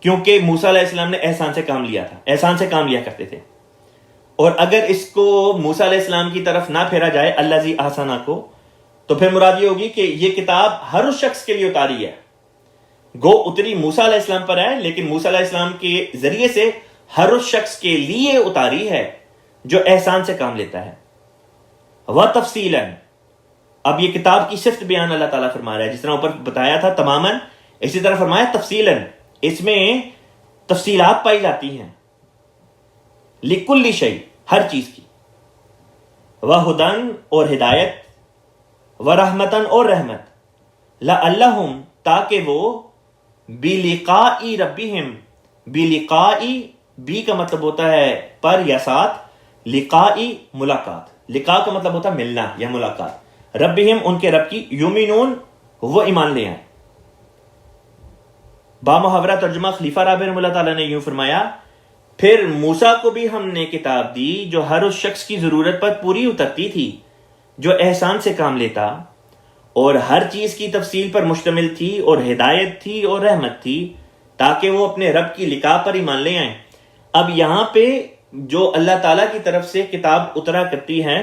کیونکہ موسیٰ علیہ السلام نے احسان سے کام لیا تھا، احسان سے کام لیا کرتے تھے، اور اگر اس کو موسیٰ علیہ السلام کی طرف نہ پھیرا جائے الذی احسنا کو، تو پھر مراد یہ ہوگی کہ یہ کتاب ہر اس شخص کے لیے اتاری ہے، گو اتری موسیٰ علیہ السلام پر ہے لیکن موسیٰ علیہ السلام کے ذریعے سے ہر اس شخص کے لیے اتاری ہے جو احسان سے کام لیتا ہے۔ وَتَفْصِيلًا، اب یہ کتاب کی صفت بیان اللہ تعالیٰ فرما رہا ہے، جس طرح اوپر بتایا تھا تماماً، اسی طرح فرمایا تفصیلاً، اس میں تفصیلات پائی جاتی ہیں، لِكُلِّ شَيْءٍ، ہر چیز کی، وَهُدًى اور ہدایت، وَرَحْمَةً اور رحمت، لَعَلَّهُمْ تاکہ وہ بِلِقَاءِ رَبِّهِمْ، بِلِقَاءِ بی کا مطلب ہوتا ہے پر یا ساتھ، لقائی ملاقات، لقاء کا مطلب ہوتا ہے ملنا یا ملاقات، ربہم ان کے رب کی، یومنون وہ ایمان لے آئیں۔ با محاورہ ترجمہ خلیفہ رابع رحمہ اللہ تعالیٰ نے یوں فرمایا، پھر موسیٰ کو بھی ہم نے کتاب دی جو ہر اس شخص کی ضرورت پر پوری اترتی تھی جو احسان سے کام لیتا، اور ہر چیز کی تفصیل پر مشتمل تھی، اور ہدایت تھی اور رحمت تھی، تاکہ وہ اپنے رب کی لقاء پر ایمان لے آئیں۔ اب یہاں پہ جو اللہ تعالیٰ کی طرف سے کتاب اترا کرتی ہے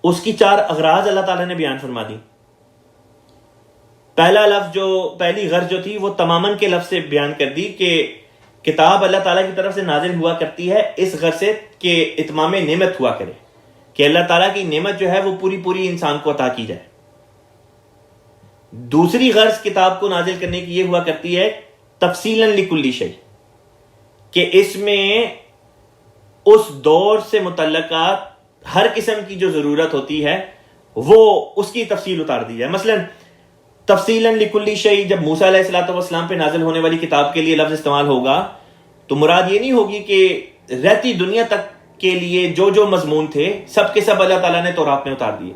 اس کی 4 اغراض اللہ تعالیٰ نے بیان فرما دی۔ پہلا لفظ پہلی غرض جو تھی وہ تماماً کے لفظ سے بیان کر دی کہ کتاب اللہ تعالیٰ کی طرف سے نازل ہوا کرتی ہے اس غرض سے کہ اتمام نعمت ہوا کرے، کہ اللہ تعالیٰ کی نعمت جو ہے وہ پوری انسان کو عطا کی جائے۔ دوسری غرض کتاب کو نازل کرنے کی یہ ہوا کرتی ہے تفصیلاً لکل شیء، کہ اس میں اس دور سے متعلقہ ہر قسم کی جو ضرورت ہوتی ہے وہ اس کی تفصیل اتار دی جائے. مثلا تفصیلاً لکل شیء جب موسیٰ علیہ الصلوۃ والسلام پہ نازل ہونے والی کتاب کے لیے لفظ استعمال ہوگا تو مراد یہ نہیں ہوگی کہ رہتی دنیا تک کے لیے جو جو مضمون تھے سب کے سب اللہ تعالیٰ نے تورات میں اتار دیے.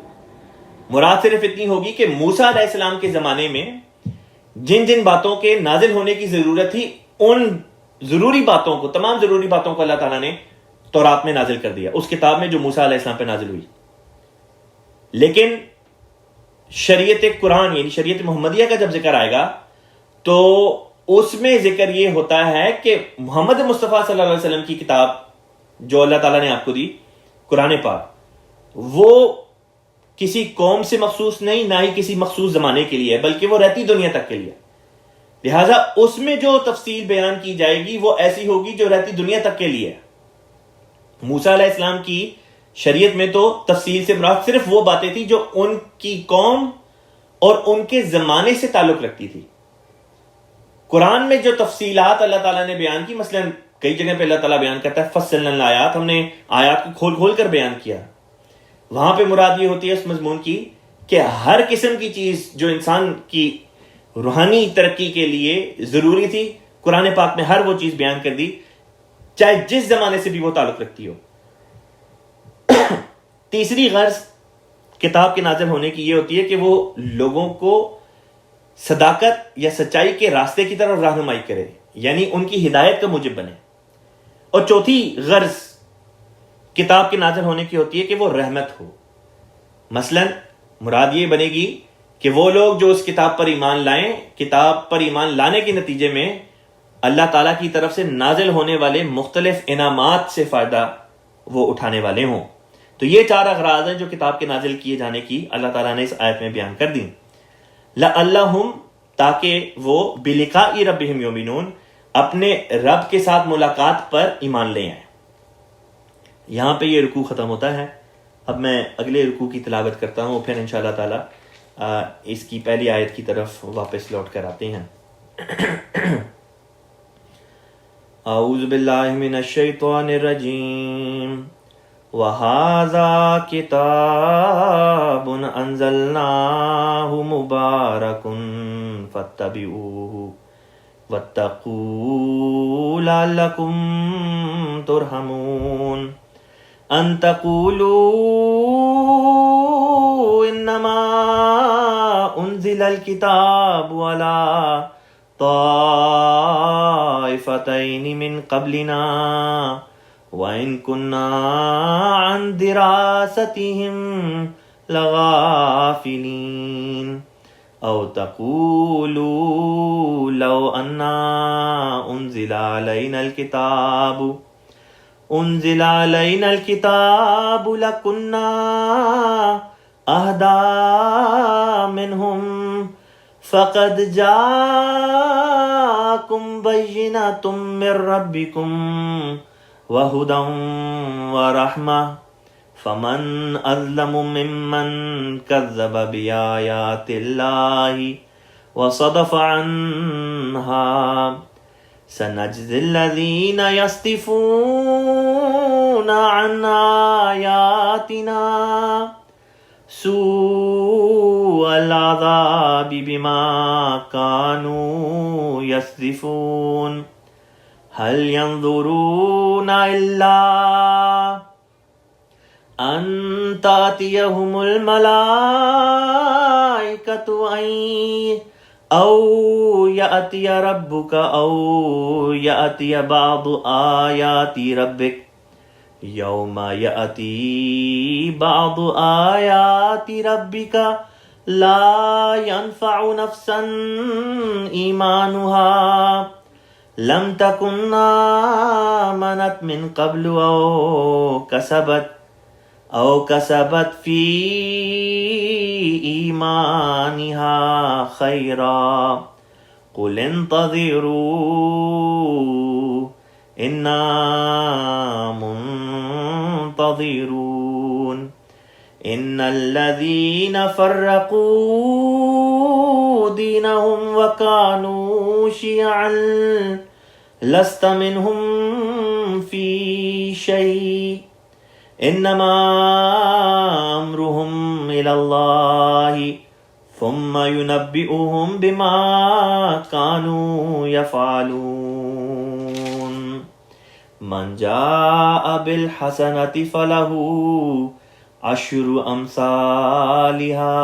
مراد صرف اتنی ہوگی کہ موسیٰ علیہ السلام کے زمانے میں جن جن باتوں کے نازل ہونے کی ضرورت تھی ان ضروری باتوں کو، تمام ضروری باتوں کو اللہ تعالیٰ نے تورات میں نازل کر دیا، اس کتاب میں جو موسیٰ علیہ السلام پہ نازل ہوئی. لیکن شریعت قرآن یعنی شریعت محمدیہ کا جب ذکر آئے گا تو اس میں ذکر یہ ہوتا ہے کہ محمد مصطفیٰ صلی اللہ علیہ وسلم کی کتاب جو اللہ تعالیٰ نے آپ کو دی، قرآن پاک، وہ کسی قوم سے مخصوص نہیں، نہ ہی کسی مخصوص زمانے کے لیے، بلکہ وہ رہتی دنیا تک کے لیے. لہٰذا اس میں جو تفصیل بیان کی جائے گی وہ ایسی ہوگی جو رہتی دنیا تک کے لیے. موسیٰ علیہ السلام کی شریعت میں تو تفصیل سے مراد صرف وہ باتیں تھی جو ان کی قوم اور ان کے زمانے سے تعلق رکھتی تھی. قرآن میں جو تفصیلات اللہ تعالیٰ نے بیان کی، مثلا کئی جگہ پہ اللہ تعالیٰ بیان کرتا ہے فصلنا الآیات، ہم نے آیات کو کھول کھول کر بیان کیا. وہاں پہ مراد یہ ہوتی ہے اس مضمون کی کہ ہر قسم کی چیز جو انسان کی روحانی ترقی کے لیے ضروری تھی قرآن پاک میں ہر وہ چیز بیان کر دی، چاہے جس زمانے سے بھی وہ تعلق رکھتی ہو. تیسری غرض کتاب کے نازل ہونے کی یہ ہوتی ہے کہ وہ لوگوں کو صداقت یا سچائی کے راستے کی طرف رہنمائی کرے، یعنی ان کی ہدایت کا موجب بنے. اور چوتھی غرض کتاب کے نازل ہونے کی ہوتی ہے کہ وہ رحمت ہو. مثلا مراد یہ بنے گی کہ وہ لوگ جو اس کتاب پر ایمان لائیں، کتاب پر ایمان لانے کے نتیجے میں اللہ تعالیٰ کی طرف سے نازل ہونے والے مختلف انعامات سے فائدہ وہ اٹھانے والے ہوں. تو یہ چار اغراض ہیں جو کتاب کے نازل کیے جانے کی اللہ تعالیٰ نے اس آیت میں بیان کر دی. لعلہم، تاکہ وہ بلقاء ربہم یؤمنون، اپنے رب کے ساتھ ملاقات پر ایمان لے آئیں. یہاں پہ یہ رکوع ختم ہوتا ہے. اب میں اگلے رکوع کی تلاوت کرتا ہوں، پھر انشاءاللہ تعالی اس کی پہلی آیت کی طرف واپس لوٹ کر آتے ہیں. اعوذ باللہ من الشیطان الرجیم. وَهَذَا كِتَابٌ أَنزَلْنَاهُ مُبَارَكٌ فَاتَّبِعُوهُ وَاتَّقُوا لَعَلَّكُمْ تُرْحَمُونَ. أَن تَقُولُوا إِنَّمَا أُنزِلَ الْكِتَابُ عَلَى طَائِفَتَيْنِ مِن قَبْلِنَا وَإِن كُنَّا عَن دِرَاسَتِهِمْ لَغَافِلِينَ. أَوْ تَقُولُوا لَوْ أَنَّا أُنزِلَ عَلَيْنَا الْكِتَابُ لَكُنَّا أَهْدَىٰ مِنْهُمْ فَقَدْ جَاءَكُمْ بَيِّنَةٌ مِّن رَّبِّكُمْ وَهُدًى وَرَحْمَةٌ فَمَنْ أَظْلَمُ مِمَّنْ كَذَّبَ بِآيَاتِ اللَّهِ وَصَدَفَ عَنْهَا. سَنَجْزِي الَّذِينَ يَصْدِفُونَ عَنْ آيَاتِنَا سُوءَ الْعَذَابِ بِمَا كَانُوا يَصْدِفُونَ. هل ينظرون إلا أن تأتيهم الملائكة أو يأتي ربك أو يأتي بعض آيات ربك. يوم يأتي بعض آيات ربك لا ينفع نفسا إيمانها لم تكن آمنت من قبل أو كسبت في إيمانها خيرا قل انتظروا إنا منتظرون. إن الذين فرقوا دينهم وكانوا شيعا لست منهم في شيء إنما أمرهم إلى الله ثم ينبئهم بما كانوا يفعلون من جاء بالحسنة فله عشر أمثالها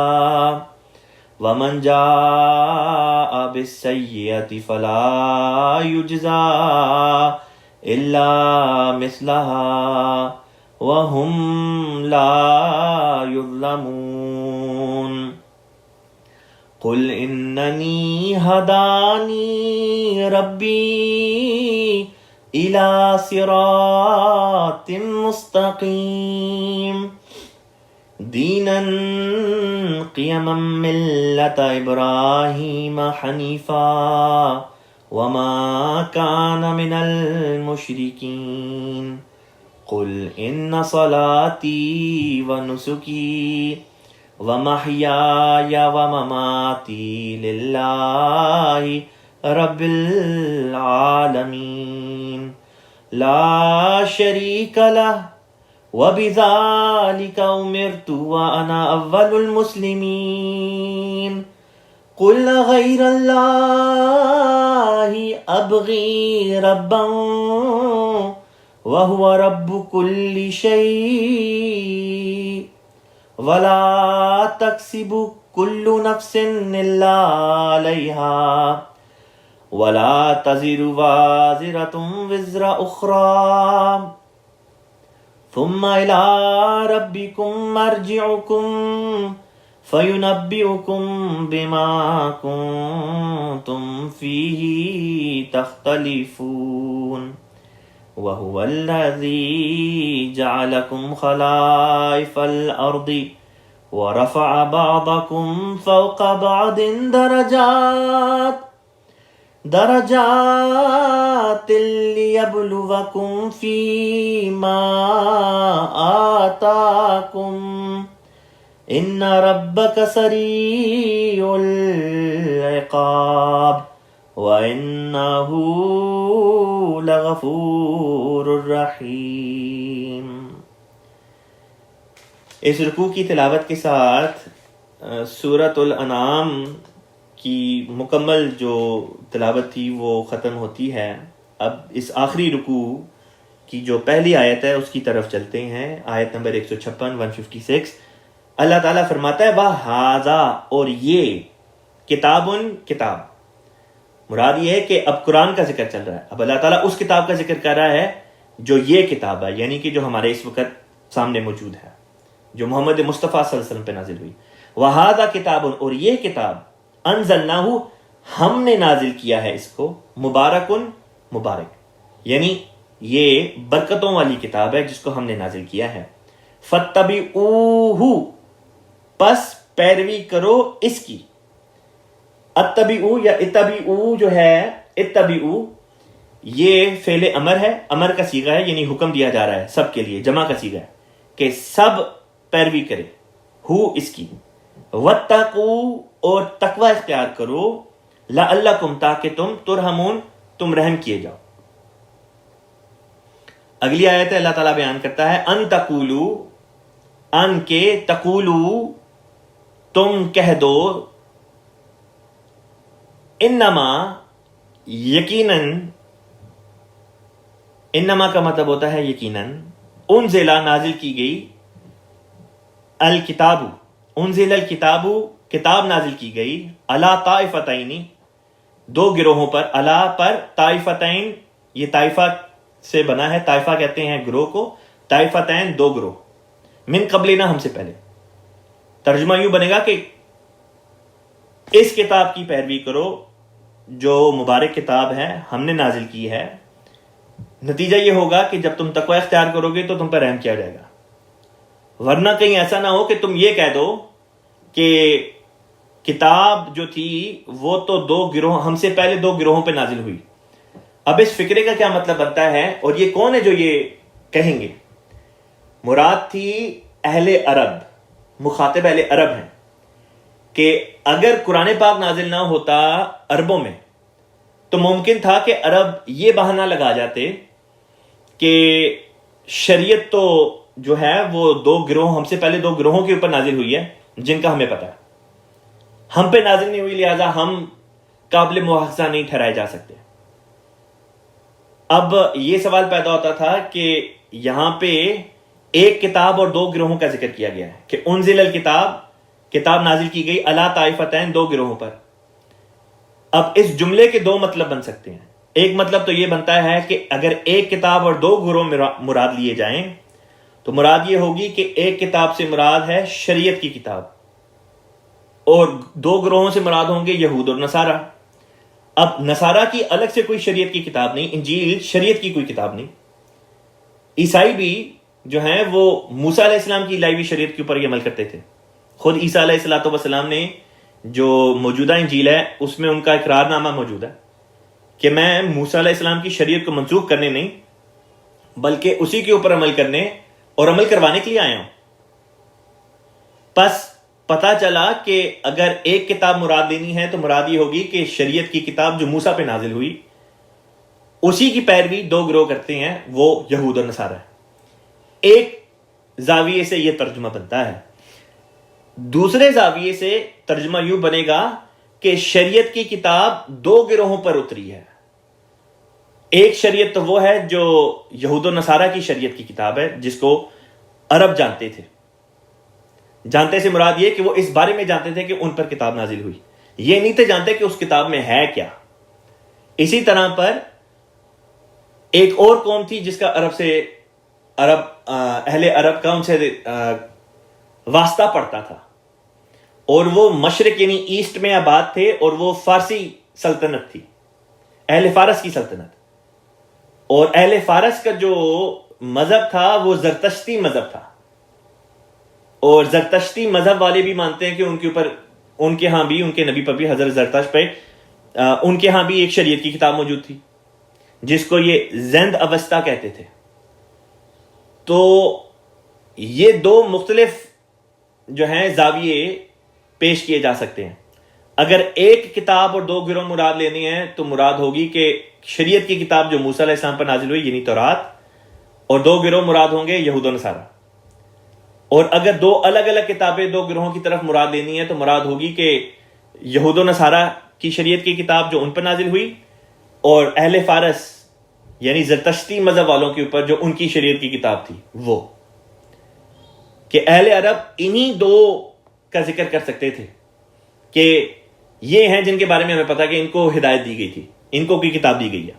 ومن جاء بالسيئة فلا يجزى إلا مثلها وهم لا يظلمون قل إنني هداني ربي إلى صراط مستقيم دينا قيما ملة إبراهيم حنيفا وما كان من المشركين قل إن صلاتي ونسكي ومحياي ومماتي لله رب العالمين لا شريك له وبذلك أمرت وأنا أول المسلمين قل غير الله أبغي ربا وهو رب كل شيء ولا تكسب كل نفس إلا عليها ولا تزر وازرة وزر أخرى ثم إلى ربكم مرجعكم فينبئكم بما كنتم فيه تختلفون وهو الذي جعلكم خلائف الأرض ورفع بعضكم فوق بعض درجات ليبلوكم فيما آتاكم إن ربك سريع العقاب وإنه لغفور رحیم۔ اس رکوع کی تلاوت کے ساتھ سورۃ الانعام کی مکمل جو تلاوت تھی وہ ختم ہوتی ہے۔ اب اس آخری رکوع کی جو پہلی آیت ہے اس کی طرف چلتے ہیں، آیت نمبر 156 156۔ اللہ تعالیٰ فرماتا ہے وَهَذَا، اور یہ کتاب مراد یہ ہے کہ اب قرآن کا ذکر چل رہا ہے، اب اللہ تعالیٰ اس کتاب کا ذکر کر رہا ہے جو یہ کتاب ہے، یعنی کہ جو ہمارے اس وقت سامنے موجود ہے، جو محمد مصطفیٰ صلی اللہ علیہ وسلم پہ نازل ہوئی۔ وَهَذَا کتاب، اور یہ کتاب انزلناہ، ہم نے نازل کیا ہے اس کو، مبارک، یعنی یہ برکتوں والی کتاب ہے جس کو ہم نے نازل کیا ہے۔ فَاتَّبِعُوهُ، پس پیروی کرو اس کی۔ اتبعو یا اتبعو جو ہے، اتبعو یہ فعل امر ہے، امر کا صیغہ ہے، یعنی حکم دیا جا رہا ہے سب کے لیے، جمع کا صیغہ ہے کہ سب پیروی کرے ہو اس کی۔ واتقوا، اور تقوی اختیار کرو، لعلکم، تاکہ تم ترحمون، تم رحم کیے جاؤ۔ اگلی آیت ہے اللہ تعالیٰ بیان کرتا ہے ان تقولو، ان کے تقولو تم کہہ دو، انما یقیناً، انما کا مطلب ہوتا ہے یقیناً، انزلہ نازل کی گئی، الکتاب، انزل الکتاب کتاب نازل کی گئی، علی طائفتین دو گروہوں پر، علی پر، طائفتین یہ طائفہ سے بنا ہے، طائفہ کہتے ہیں گروہ کو، طائفتین دو گروہ، من قبلنا ہم سے پہلے۔ ترجمہ یوں بنے گا کہ اس کتاب کی پیروی کرو جو مبارک کتاب ہے، ہم نے نازل کی ہے۔ نتیجہ یہ ہوگا کہ جب تم تقوی اختیار کرو گے تو تم پر رحم کیا جائے گا، ورنہ کہیں ایسا نہ ہو کہ تم یہ کہہ دو کہ کتاب جو تھی وہ تو دو گروہ، ہم سے پہلے دو گروہوں پہ نازل ہوئی۔ اب اس فکرے کا کیا مطلب بنتا ہے، اور یہ کون ہے جو یہ کہیں گے؟ مراد تھی اہل عرب، مخاطب اہل عرب ہیں کہ اگر قرآن پاک نازل نہ ہوتا عربوں میں تو ممکن تھا کہ عرب یہ بہانہ لگا جاتے کہ شریعت تو جو ہے وہ دو گروہ، ہم سے پہلے دو گروہوں کے اوپر نازل ہوئی ہے جن کا ہمیں پتہ ہے، ہم پہ نازل نہیں ہوئی، لہذا ہم قابل مواخذہ نہیں ٹھہرائے جا سکتے۔ اب یہ سوال پیدا ہوتا تھا کہ یہاں پہ ایک کتاب اور دو گروہوں کا ذکر کیا گیا ہے کہ انزل الکتاب، کتاب نازل کی گئی علی طائفتین، دو گروہوں پر۔ اب اس جملے کے دو مطلب بن سکتے ہیں۔ ایک مطلب تو یہ بنتا ہے کہ اگر ایک کتاب اور دو گروہ مراد لیے جائیں تو مراد یہ ہوگی کہ ایک کتاب سے مراد ہے شریعت کی کتاب اور دو گروہوں سے مراد ہوں گے یہود اور نصارہ۔ اب نصارہ کی الگ سے کوئی شریعت کی کتاب نہیں، انجیل شریعت کی کوئی کتاب نہیں۔ عیسائی بھی جو ہیں وہ موسیٰ علیہ السلام کی الہی شریعت کے اوپر ہی عمل کرتے تھے۔ خود عیسیٰ علیہ السلام نے جو موجودہ انجیل ہے اس میں ان کا اقرار نامہ موجود ہے کہ میں موسیٰ علیہ السلام کی شریعت کو منسوخ کرنے نہیں بلکہ اسی کے اوپر عمل کرنے اور عمل کروانے کے لیے آیا ہوں۔ پس پتا چلا کہ اگر ایک کتاب مراد لینی ہے تو مراد یہ ہوگی کہ شریعت کی کتاب جو موسیٰ پہ نازل ہوئی اسی کی پیروی دو گروہ کرتے ہیں، وہ یہود اور نصارہ ہے۔ ایک زاویے سے یہ ترجمہ بنتا ہے، دوسرے زاویے سے ترجمہ یوں بنے گا کہ شریعت کی کتاب دو گروہوں پر اتری ہے۔ ایک شریعت تو وہ ہے جو یہود و نصارہ کی شریعت کی کتاب ہے جس کو عرب جانتے تھے، جانتے سے مراد یہ کہ وہ اس بارے میں جانتے تھے کہ ان پر کتاب نازل ہوئی، یہ نہیں تھے جانتے کہ اس کتاب میں ہے کیا۔ اسی طرح پر ایک اور قوم تھی جس کا اہل عرب کا ان سے واسطہ پڑتا تھا اور وہ مشرق یعنی ایسٹ میں آباد تھے اور وہ فارسی سلطنت تھی، اہل فارس کی سلطنت۔ اور اہل فارس کا جو مذہب تھا وہ زرتشتی مذہب تھا، اور زرتشتی مذہب والے بھی مانتے ہیں کہ ان کے اوپر ان کے ہاں بھی ان کے نبی پر بھی حضرت زرتشت پہ ان کے ہاں بھی ایک شریعت کی کتاب موجود تھی جس کو یہ زند اوستا کہتے تھے۔ تو یہ دو مختلف جو ہیں زاویے پیش کیے جا سکتے ہیں۔ اگر ایک کتاب اور دو گروہ مراد لینے ہیں تو مراد ہوگی کہ شریعت کی کتاب جو موسیٰ علیہ السلام پر نازل ہوئی یعنی تورات، اور دو گروہ مراد ہوں گے یہود و نصارہ۔ اور اگر دو الگ الگ کتابیں دو گروہوں کی طرف مراد لینی ہے تو مراد ہوگی کہ یہود و نصارہ کی شریعت کی کتاب جو ان پر نازل ہوئی اور اہل فارس یعنی زرتشتی مذہب والوں کے اوپر جو ان کی شریعت کی کتاب تھی وہ، کہ اہل عرب انہی دو کا ذکر کر سکتے تھے کہ یہ ہیں جن کے بارے میں ہمیں پتا کہ ان کو ہدایت دی گئی تھی، ان کو کوئی کتاب دی گئی ہے۔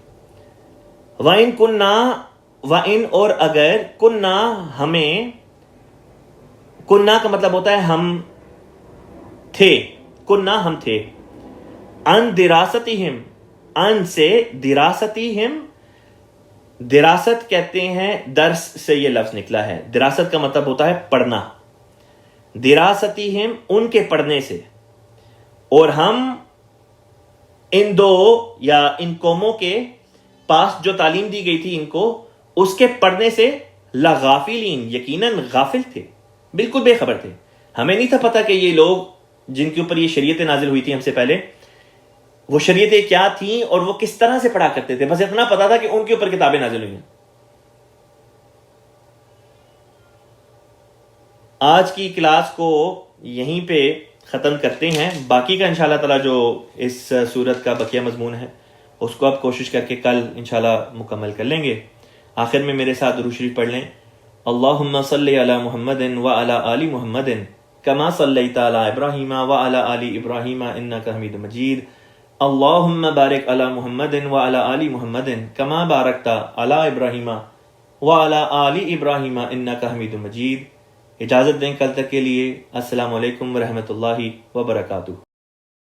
وَإِن كُنَّا، وَإِن اور اگر، كُنَّا ہمیں، كُنَّا کا مطلب ہوتا ہے ہم تھے، كُنَّا ہم تھے، عن دراستہم، عن سے دراستہم، دراست کہتے ہیں درس سے یہ لفظ نکلا ہے، دراست کا مطلب ہوتا ہے پڑھنا، دراستہم ان کے پڑھنے سے، اور ہم ان دو یا ان قوموں کے پاس جو تعلیم دی گئی تھی ان کو اس کے پڑھنے سے لغافلین، یقیناً غافل تھے، بالکل بے خبر تھے۔ ہمیں نہیں تھا پتا کہ یہ لوگ جن کے اوپر یہ شریعتیں نازل ہوئی تھی ہم سے پہلے وہ شریعتیں کیا تھیں اور وہ کس طرح سے پڑھا کرتے تھے، بس اتنا پتا تھا کہ ان کے اوپر کتابیں نازل ہوئی ہیں۔ آج کی کلاس کو یہیں پہ ختم کرتے ہیں، باقی کا انشاءاللہ تعالی جو اس سورت کا بقیہ مضمون ہے اس کو آپ کوشش کر کے کل انشاءاللہ مکمل کر لیں گے۔ آخر میں میرے ساتھ درود شریف پڑھ لیں، اللہم صلی علی محمد وعلی آل محمد کما صلیت علی ابراہیم وعلی آل ابراہیم انک حمید مجید، اللہم بارک علی محمد وعلی آل محمد کما بارکت علی ابراہیم وعلی آل ابراہیم انک حمید مجید۔ اجازت دیں کل تک کے لیے، السلام علیکم ورحمۃ اللہ وبرکاتہ۔